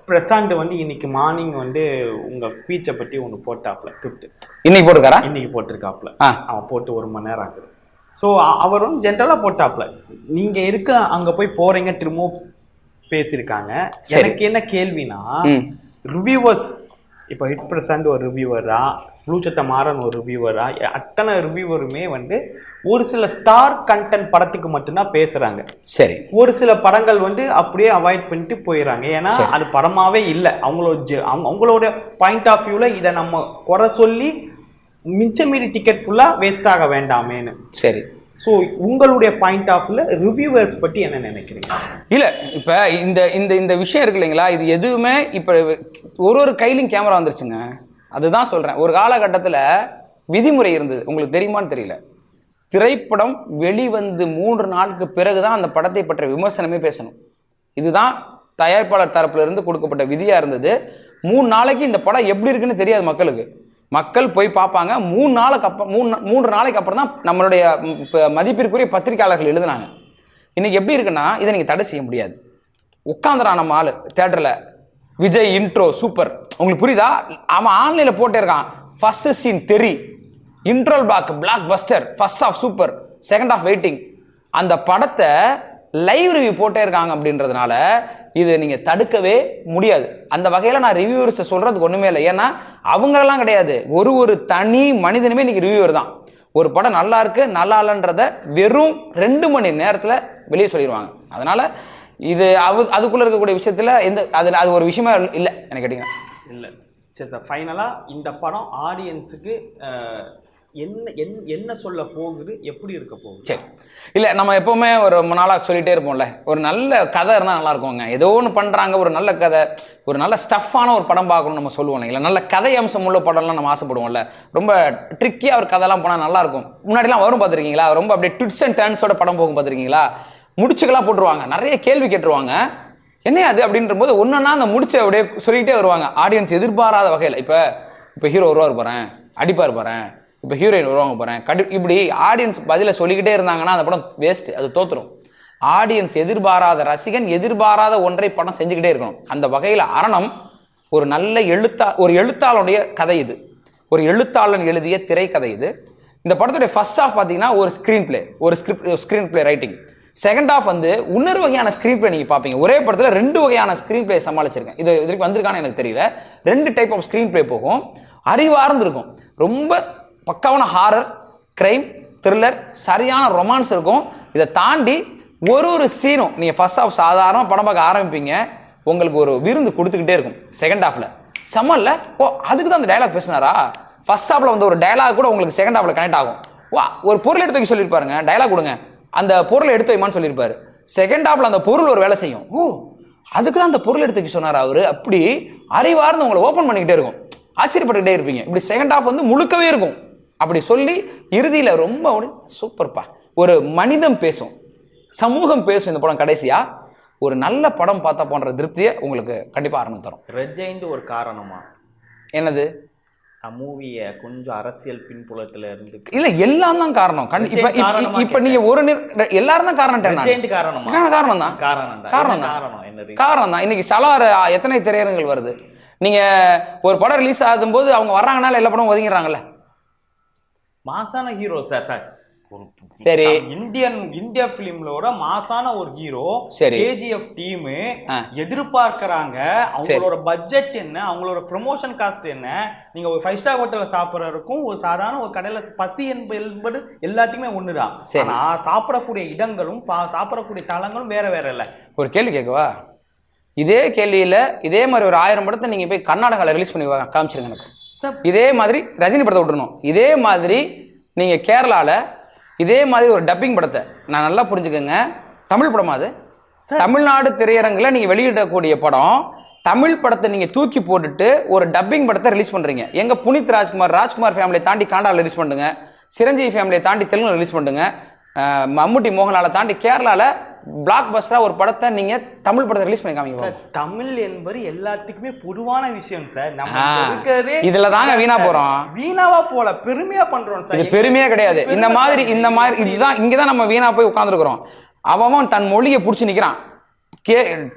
பிரசாந்த் வந்து இன்னைக்கு மார்னிங் வந்து உங்கள் ஸ்பீச்சை பற்றி ஒன்று போட்டாப்ல கிஃப்ட். இன்னைக்கு போட்டிருக்காரா? இன்னைக்கு போட்டிருக்காப்ல. அவன் போட்டு 1 மணி நேரம் ஆகுது. ஸோ அவர் வந்து ஜென்ரலாக போட்டாப்ல, நீங்கள் இருக்க அங்கே போய் போகிறீங்க, திரும்பவும் பேசியிருக்காங்க. எனக்கு என்ன கேள்வினா, ரிவ்யூவர்ஸ் இப்போ ஹிட்ஸ் பிரசாந்த் ஒரு ரிவ்யூவரா, ப்ளூச்சத்த மாறன் ஒரு ரிவ்யூவரா, அத்தனை ரிவ்யூவருமே வந்து ஒரு சில ஸ்டார் கண்டென்ட் படத்துக்கு மட்டும்தான் பேசுறாங்க. சரி, ஒரு சில படங்கள் வந்து அப்படியே அவாய்ட் பண்ணிட்டு போயிடறாங்க. ஏன்னா அது படமாவே இல்லை. அவங்களோட பாயிண்ட் ஆஃப் வியூல இதை நம்ம குறை சொல்லி மிச்சம் மீறி டிக்கெட் ஃபுல்லா வேஸ்ட் ஆக வேண்டாமேன்னு. சரி, ஸோ உங்களுடைய பாயிண்ட் ஆஃப் வியூல ரிவ்யூவர்ஸ் பற்றி என்ன நினைக்கிறீங்க? இல்லை, இப்போ இந்த விஷயம் இருக்கு இல்லைங்களா, இது எதுவுமே இப்போ ஒரு கையிலும் கேமரா வந்துருச்சுங்க. அதுதான் சொல்கிறேன். ஒரு காலகட்டத்தில் விதிமுறை இருந்தது, உங்களுக்கு தெரியுமான்னு தெரியல. திரைப்படம் வெளிவந்து 3 நாளுக்கு பிறகுதான் அந்த படத்தை பற்றிய விமர்சனமே பேசணும். இதுதான் தயாரிப்பாளர் தரப்புல இருந்து கொடுக்கப்பட்ட விதியா இருந்தது. 3 நாளைக்கு இந்த படம் எப்படி இருக்குன்னு தெரியாது மக்களுக்கு. மக்கள் போய் பார்ப்பாங்க. 3 நாளைக்கு அப்புறம் தான் நம்மளுடைய மதிப்பிற்குரிய பத்திரிகையாளர்கள் எழுதுனாங்க. இன்னைக்கு எப்படி இருக்குன்னா இதை நீங்க தடை செய்ய முடியாது. உட்காந்துறான் நம்ம ஆளு தியேட்டர்ல, விஜய் இன்ட்ரோ சூப்பர், உங்களுக்கு புரியுதா? அவன் ஆன்லைன்ல போட்டே இருக்கான். ஃபர்ஸ்ட் சீன் தெரி, interval blockbuster, first half super, second half waiting. அந்த படத்தை லைவ் ரிவ்யூ போட்டே இருக்காங்க. அப்படின்றதுனால இது நீங்க தடுக்கவே முடியாது. அந்த வகையில நான் ரிவ்யூவர்ஸை சொல்றதுக்கு ஒண்ணுமே இல்லை. ஏன்னா அவங்களெல்லாம் கிடையாது, ஒரு தனி மனிதனுமே இன்னைக்கு ரிவ்யூவர் தான். ஒரு படம் நல்லா இருக்கு நல்லா இல்லைன்றத வெறும் 2 மணி நேரத்துல வெளியே சொல்லிடுவாங்க. அதனால இது அதுக்குள்ள இருக்கக்கூடிய விஷயத்துல அது ஒரு விஷயமா இல்லை எனக்கு கேட்டீங்கன்னா. இல்லை சரி சார், ஃபைனலாக இந்த படம் ஆடியன்ஸுக்கு என்ன சொல்ல போகுது, எப்படி இருக்க போகுது? சரி, இல்லை நம்ம எப்போவுமே ஒரு நாளாக சொல்லிகிட்டே இருப்போம்ல, ஒரு நல்ல கதை இருந்தால் நல்லா இருக்குங்க. ஏதோ ஒன்று பண்ணுறாங்க, ஒரு நல்ல கதை, ஒரு நல்ல ஸ்டஃப்பான ஒரு படம் பார்க்கணும்னு நம்ம சொல்லுவோம் இல்லை, நல்ல கதை அம்சம் உள்ள படம்லாம் நம்ம ஆசைப்படுவோம்ல. ரொம்ப ட்ரிக்கியாக ஒரு கதைலாம் போனால் நல்லாயிருக்கும். முன்னாடிலாம் வரும் பார்த்துருக்கீங்களா, ரொம்ப அப்படியே ட்விட்ஸ் அண்ட் டர்ன்ஸோட படம் போகும் பார்த்துருக்கீங்களா, முடிச்சுக்கெல்லாம் போட்டுருவாங்க, நிறைய கேள்வி கேட்டுருவாங்க. என்ன அது அப்படின்ற போது ஒன்றுன்னா அந்த முடிச்ச அப்படியே சொல்லிக்கிட்டே வருவாங்க. ஆடியன்ஸ் எதிர்பாராத வகையில் இப்போ ஹீரோ வருவார் போகிறேன், அடிப்பார் போகிறேன், இப்போ ஹீரோயின் வருவாங்க போகிறேன், இப்படி ஆடியன்ஸ் பதிலை சொல்லிக்கிட்டே இருந்தாங்கன்னா அந்த படம் வேஸ்ட்டு, அது தோற்றுரும். ஆடியன்ஸ் எதிர்பாராத ரசிகன் எதிர்பாராத ஒன்றை படம் செஞ்சுக்கிட்டே இருக்கணும். அந்த வகையில் அரணம் ஒரு நல்ல எழுத்தாளனுடைய கதை. இது ஒரு எழுத்தாளன் எழுதிய திரைக்கதை. இது இந்த படத்துடைய ஃபர்ஸ்ட் ஹாஃப் பார்த்தீங்கன்னா ஒரு screen play writing. Second half இன்னொரு வகையான ஸ்க்ரீன் பிளே நீங்கள் பார்ப்பீங்க. ஒரே படத்தில் 2 வகையான ஸ்க்ரீன் பிளே சமாளிச்சிருக்கேன். இதுக்கு வந்திருக்கான்னு எனக்கு தெரியல. 2 டைப் ஆஃப் ஸ்க்ரீன் பிளே போகும். அறிவார்ந்து இருக்கும். ரொம்ப பக்காவான ஹாரர், கிரைம், த்ரில்லர், சரியான ரொமான்ஸ் இருக்கும். இதை தாண்டி ஒரு சீனும் நீங்கள் ஃபர்ஸ்ட் ஹாஃப் சாதாரண படம் பார்க்க ஆரம்பிப்பீங்க, உங்களுக்கு ஒரு விருந்து கொடுத்துக்கிட்டே இருக்கும். செகண்ட் ஹாஃபில் செம்மல்ல, அதுக்கு தான் அந்த டைலாக் பேசினாரா. ஃபர்ஸ்ட் ஹாஃபில் ஒரு டைலாக் கூட உங்களுக்கு செகண்ட் ஹாஃபில் கனெக்ட் ஆகும். ஒரு பொருள் எடுத்து வைக்க சொல்லியிருப்பாருங்க, டைலாக் கொடுங்க, அந்த பொருளை எடுத்து வைமான்னு சொல்லியிருப்பாரு. செகண்ட் ஹாஃபில் அந்த பொருள் ஒரு வேலை செய்யும். அதுக்கு தான் அந்த பொருள் எடுத்து வைக்க சொன்னார் அவர். அப்படி அறிவார்ந்து உங்களை ஓப்பன் பண்ணிக்கிட்டே இருக்கும், ஆச்சரியப்பட்டுக்கிட்டே இருப்பீங்க. இப்படி செகண்ட் ஹாஃப் முழுக்கவே இருக்கும். அப்படி சொல்லி இறுதியில் ரொம்ப சூப்பர்ப்பா, ஒரு மனிதம் பேசும், சமூகம் பேசும் இந்த படம். கடைசியா ஒரு நல்ல படம் பார்த்தா போன்ற திருப்தியை உங்களுக்கு கண்டிப்பாக ஆரம்பித்து தரும். ரெஜைந்து ஒரு காரணமா என்னது? மூவியை கொஞ்சம் அரசியல் பின்புலத்துல இருந்து இல்ல, எல்லாம் தான் காரணம். இப்ப நீங்க எல்லாரும் தான் காரணம் தான். இன்னைக்கு சலார் எத்தனை திரையரங்குகள் வருது. நீங்க ஒரு படம் ரிலீஸ் ஆகும் போது அவங்க வர்றாங்கனால எல்லா படம் ஒதுங்கிறாங்கல்ல. மாசான ஹீரோ சார், சரி, இந்தியா பிலிம்லோட மாசான ஒரு ஹீரோ, சரி, கேஜிஎஃப் டீம் எதிர்பார்க்கறாங்க. அவங்களோட பட்ஜெட் என்ன, அவங்களோட ப்ரமோஷன் காஸ்ட் என்ன? நீங்க ஒரு 5 ஸ்டார் ஹோட்டல்ல சாப்பிட்றதுக்கும் ஒரு சாதாரண ஒரு கடையில பசி என்பது எல்லாத்தையுமே ஒண்ணுதான். ஆனா சாப்பிடக்கூடிய இடங்களும் சாப்பிடக்கூடிய தளங்களும் வேற வேற இல்ல. ஒரு கேள்வி கேட்கவா? இதே கேள்வியில இதே மாதிரி ஒரு 1000 படத்தை நீங்க போய் கர்நாடகாவில் ரிலீஸ் பண்ணி காமிச்சிருங்க எனக்கு. இதே மாதிரி ரஜினி படத்தை விட்டுறணும். இதே மாதிரி நீங்க கேரளால இதே மாதிரி ஒரு டப்பிங் படத்தை, நான் நல்லா புரிஞ்சுக்கோங்க, தமிழ் படமா அது, தமிழ்நாடு திரையரங்கில் நீங்கள் வெளியிடக்கூடிய படம், தமிழ் படத்தை நீங்கள் தூக்கி போட்டுட்டு ஒரு டப்பிங் படத்தை ரிலீஸ் பண்ணுறீங்க. எங்கள் புனித் ராஜ்குமார் ஃபேமிலியை தாண்டி காண்டாவில் ரிலீஸ் பண்ணுங்க, சிரஞ்சீவி ஃபேமிலியை தாண்டி தெலுங்குல ரிலீஸ் பண்ணுங்க, மம்முட்டி மோகன்லாலை தாண்டி கேரளாவில் பிளாக் பஸ்டரா ஒரு படத்தை நீங்க தமிழ் படத்தை ரிலீஸ் பண்ணி காமிங்க. தமிழ் என்பது எல்லாத்துக்குமே பொதுவான விஷயம் சார். இதுல தாங்க வீணா போறோம். வீணாவா போல பெருமையா பண்றோம் சார். இது பெருமையே கிடையாது. இந்த மாதிரி இதுதான் இங்கதான் நம்ம வீணா போய் உட்கார்ந்துருக்கிறோம். அவன் தன் மொழியை பிடிச்சி நிக்கிறான்.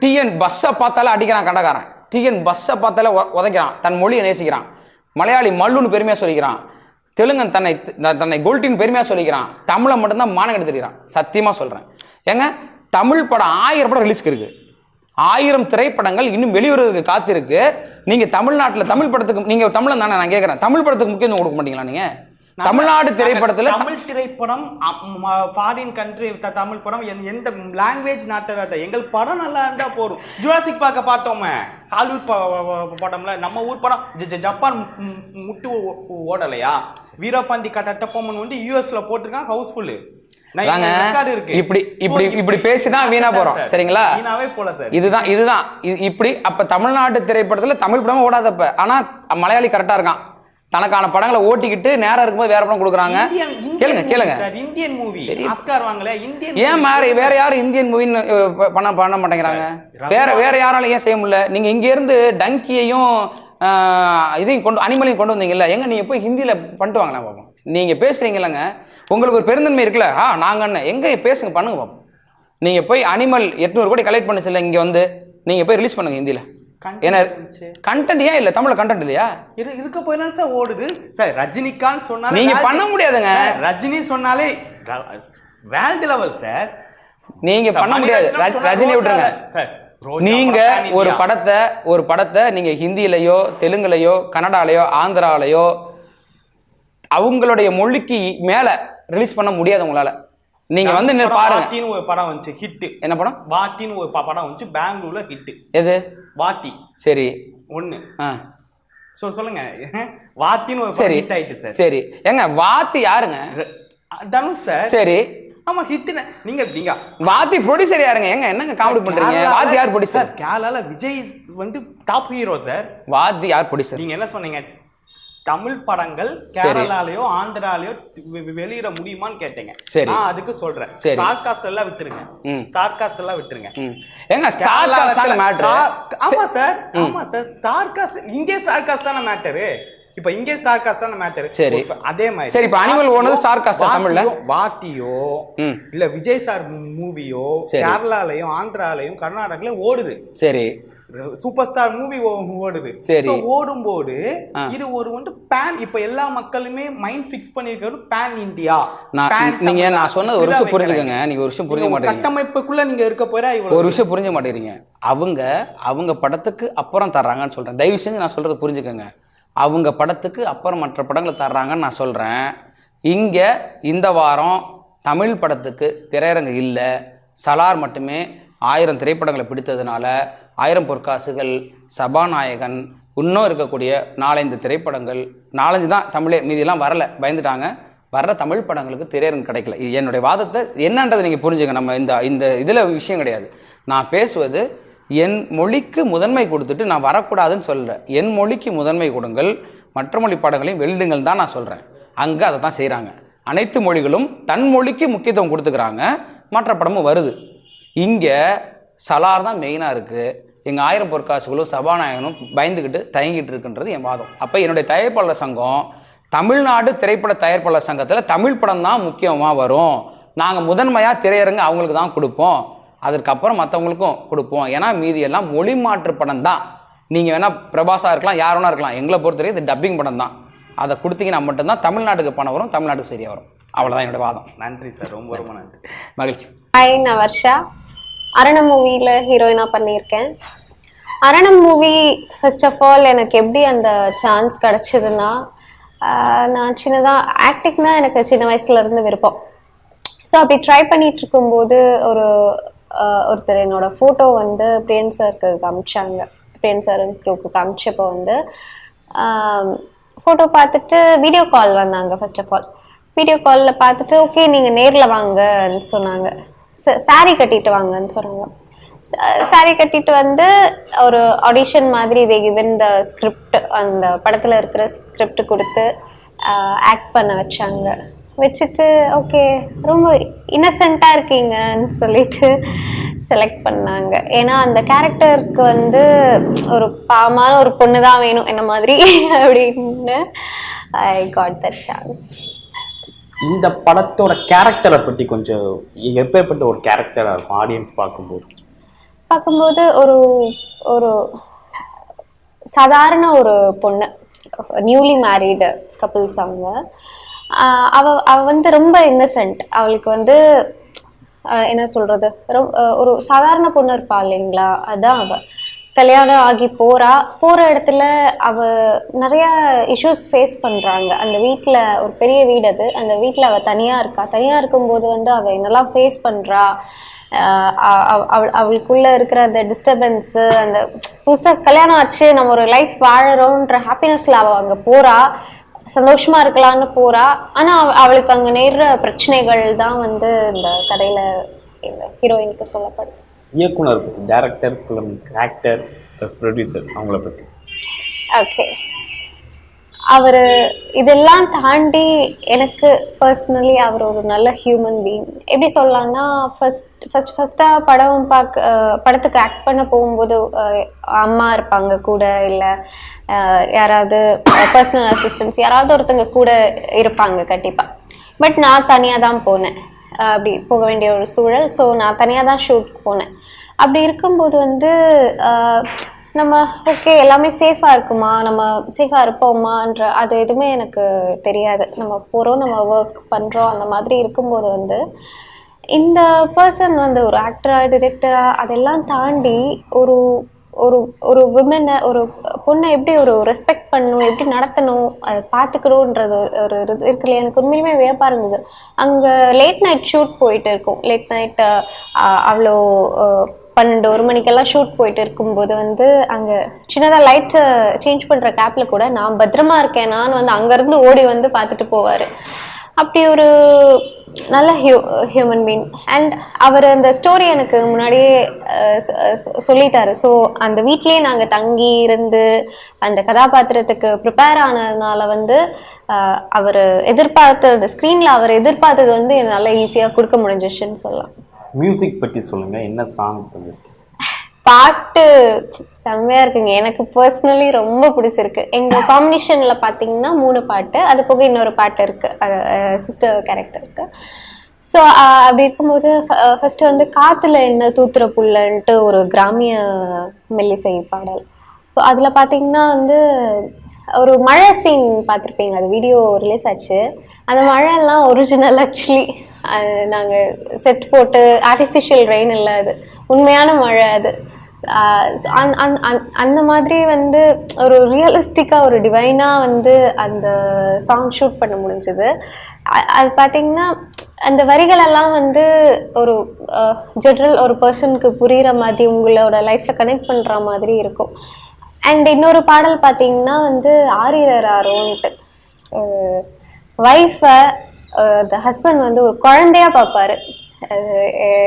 டிஎன் பஸ்ஸை பார்த்தாலே அடிக்கிறான் கண்டக்காரன், டிஎன் பஸ்ஸை பார்த்தாலே உதைக்கிறான், தன் மொழியை நேசிக்கிறான். மலையாளி மல்லுன்னு பெருமையா சொல்லிக்கிறான், தெலுங்கன் தன்னை கோல்டின் பெருமையா சொல்லிக்கிறான், தமிழை மட்டும்தான் மானம் எடுத்துக்கிறான். சத்தியமா சொல்றேன் ஏங்க, தமிழ் படம் 1000 படம் ரிலீஸ்க்கு இருக்கு, 1000 திரைப்படங்கள் இன்னும் வெளிவரதுக்கு காத்திருக்கு. நீங்க தமிழ்நாட்டில் தமிழ் படத்துக்கு, நீங்க தமிழன் தானே, நான் கேட்கறேன், தமிழ் படத்துக்கு முக்கியத்துவம் கொடுக்க மாட்டீங்களா? நீங்க தமிழ்நாடு திரைப்படத்துல தமிழ் திரைப்படம், ஃபாரின் கண்ட்ரி தமிழ் படம், எந்த லாங்குவேஜ் நாட்டை, எங்கள் படம் நல்லா இருந்தா போதும். ஜுராசிக் பார்க்க பார்த்தோமே, ஹாலிவுட் படம்ல, நம்ம ஊர் படம் ஜப்பான் முட்டு ஓடலையா? வீரபாண்டி கட்டப்பொம்மன் யூஎஸ்ல போட்டிருக்கான், ஹவுஸ்ஃபுல். இப்படி பேசிதான் வீணா போறோம். சரிங்களா? இதுதான் இப்படி. அப்ப தமிழ்நாட்டு திரைப்படத்துல தமிழ் படம் ஓடாதப்ப, ஆனா மலையாளி கரெக்டா இருக்கான், தனக்கான படங்களை ஓட்டிக்கிட்டு நேரம் இருக்கும்போது வேற படம் கொடுக்குறாங்க. கேளுங்க இந்தியன் மூவி ஆஸ்கார் வாங்கல இந்தியன் ஏன் வேற யாரும் இந்தியன் மூவின்னு பண்ண மாட்டேங்கிறாங்க? வேற யாராலும் ஏன் செய்ய முடியல? நீங்க இங்க இருந்து டங்கியையும் இதையும் அனிமலையும் கொண்டு வந்தீங்கல்ல, எங்க நீங்க போய் ஹிந்தியில பண்ணிட்டு வாங்கலாம் பாப்போம். நீங்க பேசுறீங்கல்லங்க, உங்களுக்கு ஒரு பெருந்தன்மை இருக்குல்ல, நாங்க எங்க பேசுங்க பண்ணுங்க பாப்போம். நீங்க போய் அனிமல் 800 கோடி கலெக்ட் பண்ணுச்சுல்ல, இங்க வந்து நீங்க போய் ரிலீஸ் பண்ணுங்க ஹிந்தியில. ஏன்னா கண்டென்ட் ஏன் இல்ல தமிழ்ல கண்டென்ட் இல்லையா? இருக்க போயிலாம் சார் ஓடுது சார். ரஜினிகாந்த் சொன்னாலே நீங்க பண்ண முடியாதுங்க. ரஜினி சொன்னாலே வேர்ல்ட் லெவல் சார். நீங்க பண்ண முடியாது. ரஜினி விட்டுருங்க சார். நீங்க ஒரு படத்தை நீங்க ஹிந்தியிலயோ தெலுங்குலையோ கன்னடாலயோ ஆந்திராலயோ அவங்களுடைய மொழிக்கு மேல ரிலீஸ் பண்ண முடியாது உங்களால. நீங்க வந்து பாருங்க, ஒரு படம் வந்துச்சு ஹிட். என்ன படம்? வாத்தின்னு ஒரு படம் வந்துச்சு பெங்களூர்ல ஹிட். எது? வாத்தி. சரி, ஒண்ணு சொல்லுங்க. வாத்தின்னு ஒரு சரி ஹிட் ஆயிட்டு சார். சரி, ஏங்க வாத்தி யாருங்க? தனுஷ் சார். சரி, ஆமா ஹிட். நீங்க வாத்தி ப்ரொடியூசர் யாருங்க? ஏங்க என்னங்க காமெடி பண்றீங்க? வாத்தி யார் ப்ரொடியூசர்? கேரளால விஜய் வந்து டாப் ஹீரோ சார். வாத்தி யார் ப்ரொடியூசர்? நீங்க என்ன சொன்னீங்க? தமிழ் படங்கள் கேரளாலயோ ஆந்திராலயோ வெளியிட முடியுமான்னு கேட்டீங்க. நான் அதுக்கு சொல்றேன், ஸ்டார் காஸ்ட் எல்லாம் விட்டுருங்க. ஸ்டார் காஸ்ட் எல்லாம் விட்டுருங்க. ஏங்க ஸ்டார் காஸ்ட் தான் மேட்டர். ஆமா சார், ஆமா சார். ஸ்டார் காஸ்ட் இங்கே ஸ்டார் காஸ்ட் தான மேட்டர். இப்ப இங்கே ஸ்டார் காஸ்ட் தான மேட்டர். சரி, அதே மாதிரி சரி. இப்ப அனிமல் ஓனது ஸ்டார் காஸ்ட் தமிழ்ல. வாத்தியோ இல்ல விஜய் சார் மூவியோ கேரளாலயும் ஆந்திராலயும் கர்நாடகாலயும் ஓடுது. சரி, சூப்பர் ஸ்டார் மூவி ஓடுது. சரி, ஓடும்போது இது ஒரு வந்து பேன். இப்ப எல்லா மக்களுமே மைண்ட் ஃபிக்ஸ் பண்ணிருக்கிறது பேன் இந்தியா. நீங்க நான் சொன்னது ஒரு விஷயம் புரிஞ்சுக்கங்க. நீங்க ஒரு விஷயம் புரிஞ்சுக்க மாட்டீங்க. கட்டமைப்புக்குள்ள நீங்க இருக்க போறா ஒரு விஷயம் புரிஞ்ச மாட்டேங்கிறீங்க. அவங்க படத்துக்கு அப்புறம் தர்றாங்கன்னு சொல்றேன். தயவு செஞ்சு நான் சொல்றது புரிஞ்சுக்கங்க. அவங்க படத்துக்கு அப்புறம் மற்ற படங்களை தர்றாங்கன்னு நான் சொல்றேன். இங்க இந்த வாரம் தமிழ் படத்துக்கு திரையரங்கு இல்லை. சலார் மட்டுமே 1000 திரைப்படங்களை பிடித்ததுனால 1000 பொற்காசுகள், சபாநாயகன், இன்னும் இருக்கக்கூடிய 4-5 திரைப்படங்கள், 4-5 தான் தமிழே, மீதியெல்லாம் வரலை, பயந்துட்டாங்க. வர்ற தமிழ் படங்களுக்கு திரையரங்கு கிடைக்கல. இது என்னுடைய வாதத்தை என்னன்றதை நீங்கள் புரிஞ்சுங்க. நம்ம இந்த இதில் விஷயம் கிடையாது. நான் பேசுவது என் மொழிக்கு முதன்மை கொடுத்துட்டு நான் வரக்கூடாதுன்னு சொல்கிறேன். என் மொழிக்கு முதன்மை கொடுங்கள், மற்ற மொழி படங்களையும் வெளியிடுங்கள் தான் நான் சொல்கிறேன். அங்கே அதை தான் செய்கிறாங்க. அனைத்து மொழிகளும் தன் மொழிக்கு முக்கியத்துவம் கொடுத்துக்கிறாங்க, மற்ற படமும் வருது. இங்கே சலார் தான் மெயினாக இருக்குது. எங்கள் 1000 பொற்காசுகளும் சபாநாயகனும் பயந்துக்கிட்டு தயங்கிட்டு இருக்குன்றது என் வாதம். அப்போ என்னுடைய தயாரிப்பாளர் சங்கம், தமிழ்நாடு திரைப்பட தயாரிப்பாளர் சங்கத்தில் தமிழ் படம் தான் முக்கியமாக வரும். நாங்கள் முதன்மையாக திரையரங்கு அவங்களுக்கு தான் கொடுப்போம், அதற்கப்புறம் மற்றவங்களுக்கும் கொடுப்போம். ஏன்னா மீதி எல்லாம் மொழி மாற்று படம் தான். நீங்கள் வேணால் பிரபாஸாக இருக்கலாம், யார் வேணா இருக்கலாம். எங்களை பொறுத்தவரைக்கும் இது டப்பிங் படம் தான். அதை கொடுத்தீங்கன்னா மட்டும்தான் தமிழ்நாட்டுக்கு பணம் வரும், தமிழ்நாட்டுக்கு சரியாக வரும். அவ்வளோதான் என்னோட வாதம். நன்றி சார், ரொம்ப ரொம்ப நன்றி. மகிழ்ச்சி. ஹாய், நான் வர்ஷா. அரணம் மூவியில் ஹீரோயினாக பண்ணியிருக்கேன். அரணம் மூவி ஃபர்ஸ்ட் ஆஃப் ஆல் எனக்கு எப்படி அந்த சான்ஸ் கிடச்சிதுன்னா, நான் சின்னதாக ஆக்டிங்னா எனக்கு சின்ன வயசுலேருந்து விருப்பம். ஸோ அப்படி ட்ரை பண்ணிகிட்டு இருக்கும்போது ஒருத்தர் என்னோட ஃபோட்டோ வந்து பிரியன் சாருக்கு காமிச்சாங்க. பிரியன் சார் குரூப்புக்கு காமிச்சப்போ வந்து ஃபோட்டோ பார்த்துட்டு வீடியோ கால் வந்தாங்க. ஃபர்ஸ்ட் ஆஃப் ஆல் வீடியோ காலில் பார்த்துட்டு ஓகே நீங்கள் நேரில் வாங்கன்னு சொன்னாங்க. சாரீ கட்டிட்டு வாங்கன்னு சொன்னாங்க. சாரீ கட்டிட்டு வந்து ஒரு ஆடிஷன் மாதிரி இதை கிவன் த ஸ்கிரிப்ட், அந்த படத்தில் இருக்கிற ஸ்கிரிப்ட் கொடுத்து ஆக்ட் பண்ண வச்சாங்க. வச்சுட்டு ஓகே ரொம்ப இன்னசென்ட்டாக இருக்கீங்கன்னு சொல்லிட்டு செலக்ட் பண்ணாங்க. ஏன்னா அந்த கேரக்டருக்கு வந்து ஒரு பாவமான ஒரு பொண்ணு தான் வேணும் என்ன மாதிரி அப்படின்னு ஐ காட் தட் சான்ஸ். இந்த படத்தோட கேரக்டரை பற்றி கொஞ்சம் எப்பேற்பட்ட ஒரு கேரக்டராக இருக்கும் ஆடியன்ஸ் பார்க்கும்போது ஒரு ஒரு சாதாரண ஒரு பொண்ணு, நியூலி மேரீடு கப்புள்ஸ். அவ வந்து ரொம்ப இன்னசென்ட். அவளுக்கு வந்து என்ன சொல்றது, ஒரு சாதாரண பொண்ணு இருப்பா இல்லைங்களா, அதான் அவ. கல்யாணம் ஆகி போற இடத்துல அவ நிறைய இஷ்யூஸ் ஃபேஸ் பண்றாங்க. அந்த வீட்டில் ஒரு பெரிய வீடு அது, அந்த வீட்டில் அவ தனியா இருக்கும்போது வந்து அவ என்னெல்லாம் ஃபேஸ் பண்றா, அவளுக்குள்ள இருக்கிற அந்த டிஸ்டர்பன்ஸு, அந்த புதுசாக கல்யாணம் ஆச்சு நம்ம ஒரு லைஃப் வாழறோன்ற ஹாப்பினஸ்ல அவ அங்கே போறா, சந்தோஷமா இருக்கலாம்னு போறா. ஆனா அவளுக்கு அங்க நேர்ற பிரச்சனைகள் தான் வந்து இந்த கதையில இந்த ஹீரோயினுக்கு சொல்லப்படுது. இயக்குனர் பத்தி, டைரக்டர், ஃபிலிம் ஆக்டர், ப்ரொடியூசர், அவங்கள பத்தி. ஓகே, அவர் இதெல்லாம் தாண்டி எனக்கு பர்சனலி அவர் ஒரு நல்ல ஹியூமன் பீயிங். எப்படி சொல்லலாம்னா ஃபர்ஸ்ட்டாக படத்துக்கு ஆக்ட் பண்ண போகும்போது அம்மா இருப்பாங்க கூட, இல்லை யாராவது பர்சனல் அசிஸ்டன்ஸ் யாராவது ஒருத்தங்க கூட இருப்பாங்க கண்டிப்பாக. பட் நான் தனியாக தான் போனேன், அப்படி போக வேண்டிய ஒரு சூழல். ஸோ நான் தனியாக தான் ஷூட்க்கு போனேன். அப்படி இருக்கும்போது வந்து நம்ம ஓகே எல்லாமே சேஃபாக இருக்குமா, நம்ம சேஃபாக இருப்போமான்ற அது எதுவுமே எனக்கு தெரியாது. நம்ம போகிறோம், நம்ம ஒர்க் பண்ணுறோம், அந்த மாதிரி இருக்கும்போது வந்து இந்த பர்சன் வந்து ஒரு ஆக்டராக டிரெக்டராக அதெல்லாம் தாண்டி ஒரு ஒரு ஒரு விமனை, ஒரு பொண்ணை எப்படி ஒரு ரெஸ்பெக்ட் பண்ணணும், எப்படி நடத்தணும், அதை பார்த்துக்கணுன்றது ஒரு இது இருக்கு இல்லையா. எனக்கு உண்மையிலுமே வியப்பாக இருந்தது. அங்கே லேட் நைட் ஷூட் போயிட்டு இருக்கும். லேட் நைட் அவ்வளோ 12-1 மணிக்கெல்லாம் ஷூட் போயிட்டு இருக்கும்போது வந்து அங்கே சின்னதாக லைட்டை சேஞ்ச் பண்ணுற கேப்பில் கூட நான் பத்திரமா இருக்கேன் நான் வந்து அங்கேருந்து ஓடி வந்து பார்த்துட்டு போவார். அப்படி ஒரு நல்ல ஹியூமன் பீயிங். அண்ட் அவர் அந்த ஸ்டோரி எனக்கு முன்னாடியே சொல்லிட்டாரு. ஸோ அந்த வீட்லேயே நாங்கள் தங்கி இருந்து அந்த கதாபாத்திரத்துக்கு ப்ரிப்பேர் ஆனதுனால வந்து அவர் எதிர்பார்த்தது, ஸ்க்ரீனில் அவர் எதிர்பார்த்தது வந்து என்னால் ஈஸியாக கொடுக்க முடிஞ்சிச்சுன்னு சொல்லலாம். மியூசிக் பற்றி சொல்லுங்கள், என்ன சாங் பண்ணு? பாட்டு செம்மையா இருக்குங்க. எனக்கு பர்சனலி ரொம்ப பிடிச்சிருக்கு. எங்க காம்பினேஷன்ல பாத்தீங்கன்னா 3 பாட்டு, அது போக இன்னொரு பாட்டு இருக்கு, சிஸ்டர் கேரக்டருக்கு. ஸோ அப்படி இருக்கும்போது ஃபர்ஸ்ட் வந்து காத்துல என்ன தூத்துற புள்ளன்ட்டு ஒரு கிராமிய மெல்லிசை பாடல். ஸோ அதுல பாத்தீங்கன்னா வந்து ஒரு மழை சீன் பார்த்துருப்பீங்க, அது வீடியோ ரிலீஸ் ஆச்சு. அந்த மழையெல்லாம் ஒரிஜினல் ஆக்சுவலி. நாங்கள் செட் போட்டு ஆர்டிஃபிஷியல் ரெயின் இல்லை, அது உண்மையான மழை. அது அந்த மாதிரி வந்து ஒரு ரியலிஸ்டிக்காக ஒரு டிவைனாக வந்து அந்த சாங் ஷூட் பண்ண முடிஞ்சது. அது பார்த்திங்கன்னா அந்த வரிகளெல்லாம் வந்து ஒரு ஜென்ரல் ஒரு பர்சனுக்கு புரிகிற மாதிரி, உங்களோட லைஃப்பில் கனெக்ட் பண்ணுற மாதிரி இருக்கும். அண்ட் இன்னொரு பாடல் பார்த்திங்கன்னா வந்து ஆரிரராரோன்ட்டு ஒய்ஃபை த ஹஸ்பண்ட் வந்து ஒரு குழந்தையா பார்ப்பாரு.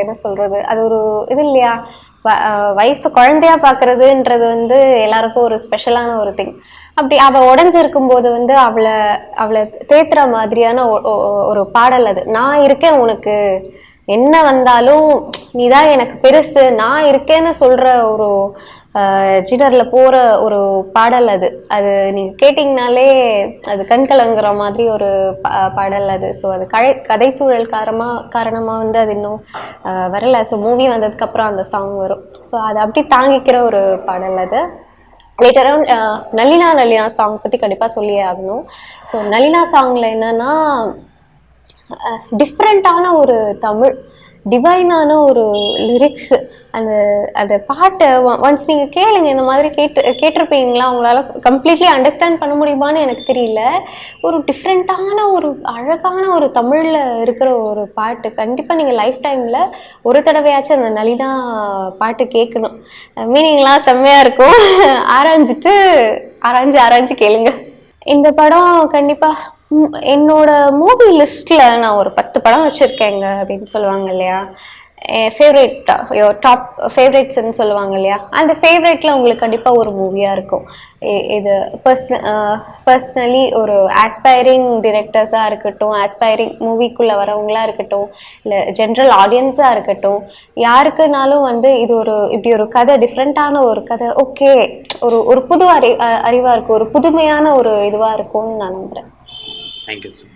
என்ன சொல்கிறது, அது ஒரு இது இல்லையா, ஒய்ஃபை குழந்தையா பார்க்குறதுன்றது வந்து எல்லாருக்கும் ஒரு ஸ்பெஷலான ஒரு திங். அப்படி அவள் உடஞ்சிருக்கும் போது வந்து அவளை தேத்துற மாதிரியான ஒரு பாடல் அது. நான் இருக்கேன் உனக்கு, என்ன வந்தாலும் நீ தான் எனக்கு பெருசு, நான் இருக்கேன்னு சொல்கிற ஒரு ஜினரில் போகிற ஒரு பாடல் அது. அது நீங்கள் கேட்டிங்கனாலே அது கண் கலங்குற மாதிரி ஒரு பாடல் அது. ஸோ அது கதை சூழல் காரணமாக வந்து அது இன்னும் வரலை. ஸோ மூவி வந்ததுக்கப்புறம் அந்த சாங் வரும். ஸோ அதை அப்படி தாங்கிக்கிற ஒரு பாடல் அது. லேட்டர் அரவுண்ட் நளினா சாங் பற்றி கண்டிப்பாக சொல்லியே ஆகணும். ஸோ நளினா சாங்கில் என்னென்னா டிஃப்ரெண்ட்டான ஒரு தமிழ், டிவைனான ஒரு லிரிக்ஸ். அந்த பாட்டை ஒன்ஸ் நீங்கள் கேளுங்க, இந்த மாதிரி கேட்டிருப்பீங்களா, உங்களால் கம்ப்ளீட்லி அண்டர்ஸ்டாண்ட் பண்ண முடியுமான்னு எனக்கு தெரியல. ஒரு டிஃப்ரெண்ட்டான ஒரு அழகான ஒரு தமிழில் இருக்கிற ஒரு பாட்டு. கண்டிப்பாக நீங்கள் லைஃப் டைமில் ஒரு தடவையாச்சும் அந்த நளினா பாட்டு கேட்கணும். மீனிங்லாம் செம்மையாக இருக்கும். ஆராய்ஞ்சு கேளுங்க. இந்த படம் கண்டிப்பாக என்னோட மூவி லிஸ்ட்டில் நான் ஒரு 10 படம் வச்சுருக்கேங்க அப்படின்னு சொல்லுவாங்க இல்லையா, ஃபேவரேட் டாப் ஃபேவரேட்ஸ்ன்னு சொல்லுவாங்க இல்லையா, அந்த ஃபேவரேட்டில் உங்களுக்கு கண்டிப்பாக ஒரு மூவியாக இருக்கும். இது பர்சனலி ஒரு ஆஸ்பைரிங் டிரெக்டர்ஸாக இருக்கட்டும், ஆஸ்பைரிங் மூவிக்குள்ளே வரவங்களா இருக்கட்டும், இல்லை ஜென்ரல் ஆடியன்ஸாக இருக்கட்டும், யாருக்குனாலும் வந்து இது இப்படி ஒரு கதை, டிஃப்ரெண்ட்டான ஒரு கதை, ஓகே ஒரு புது அறிவாக இருக்கும், ஒரு புதுமையான ஒரு இதுவாக இருக்கும்னு நான் நம்புகிறேன். Thank you, sir.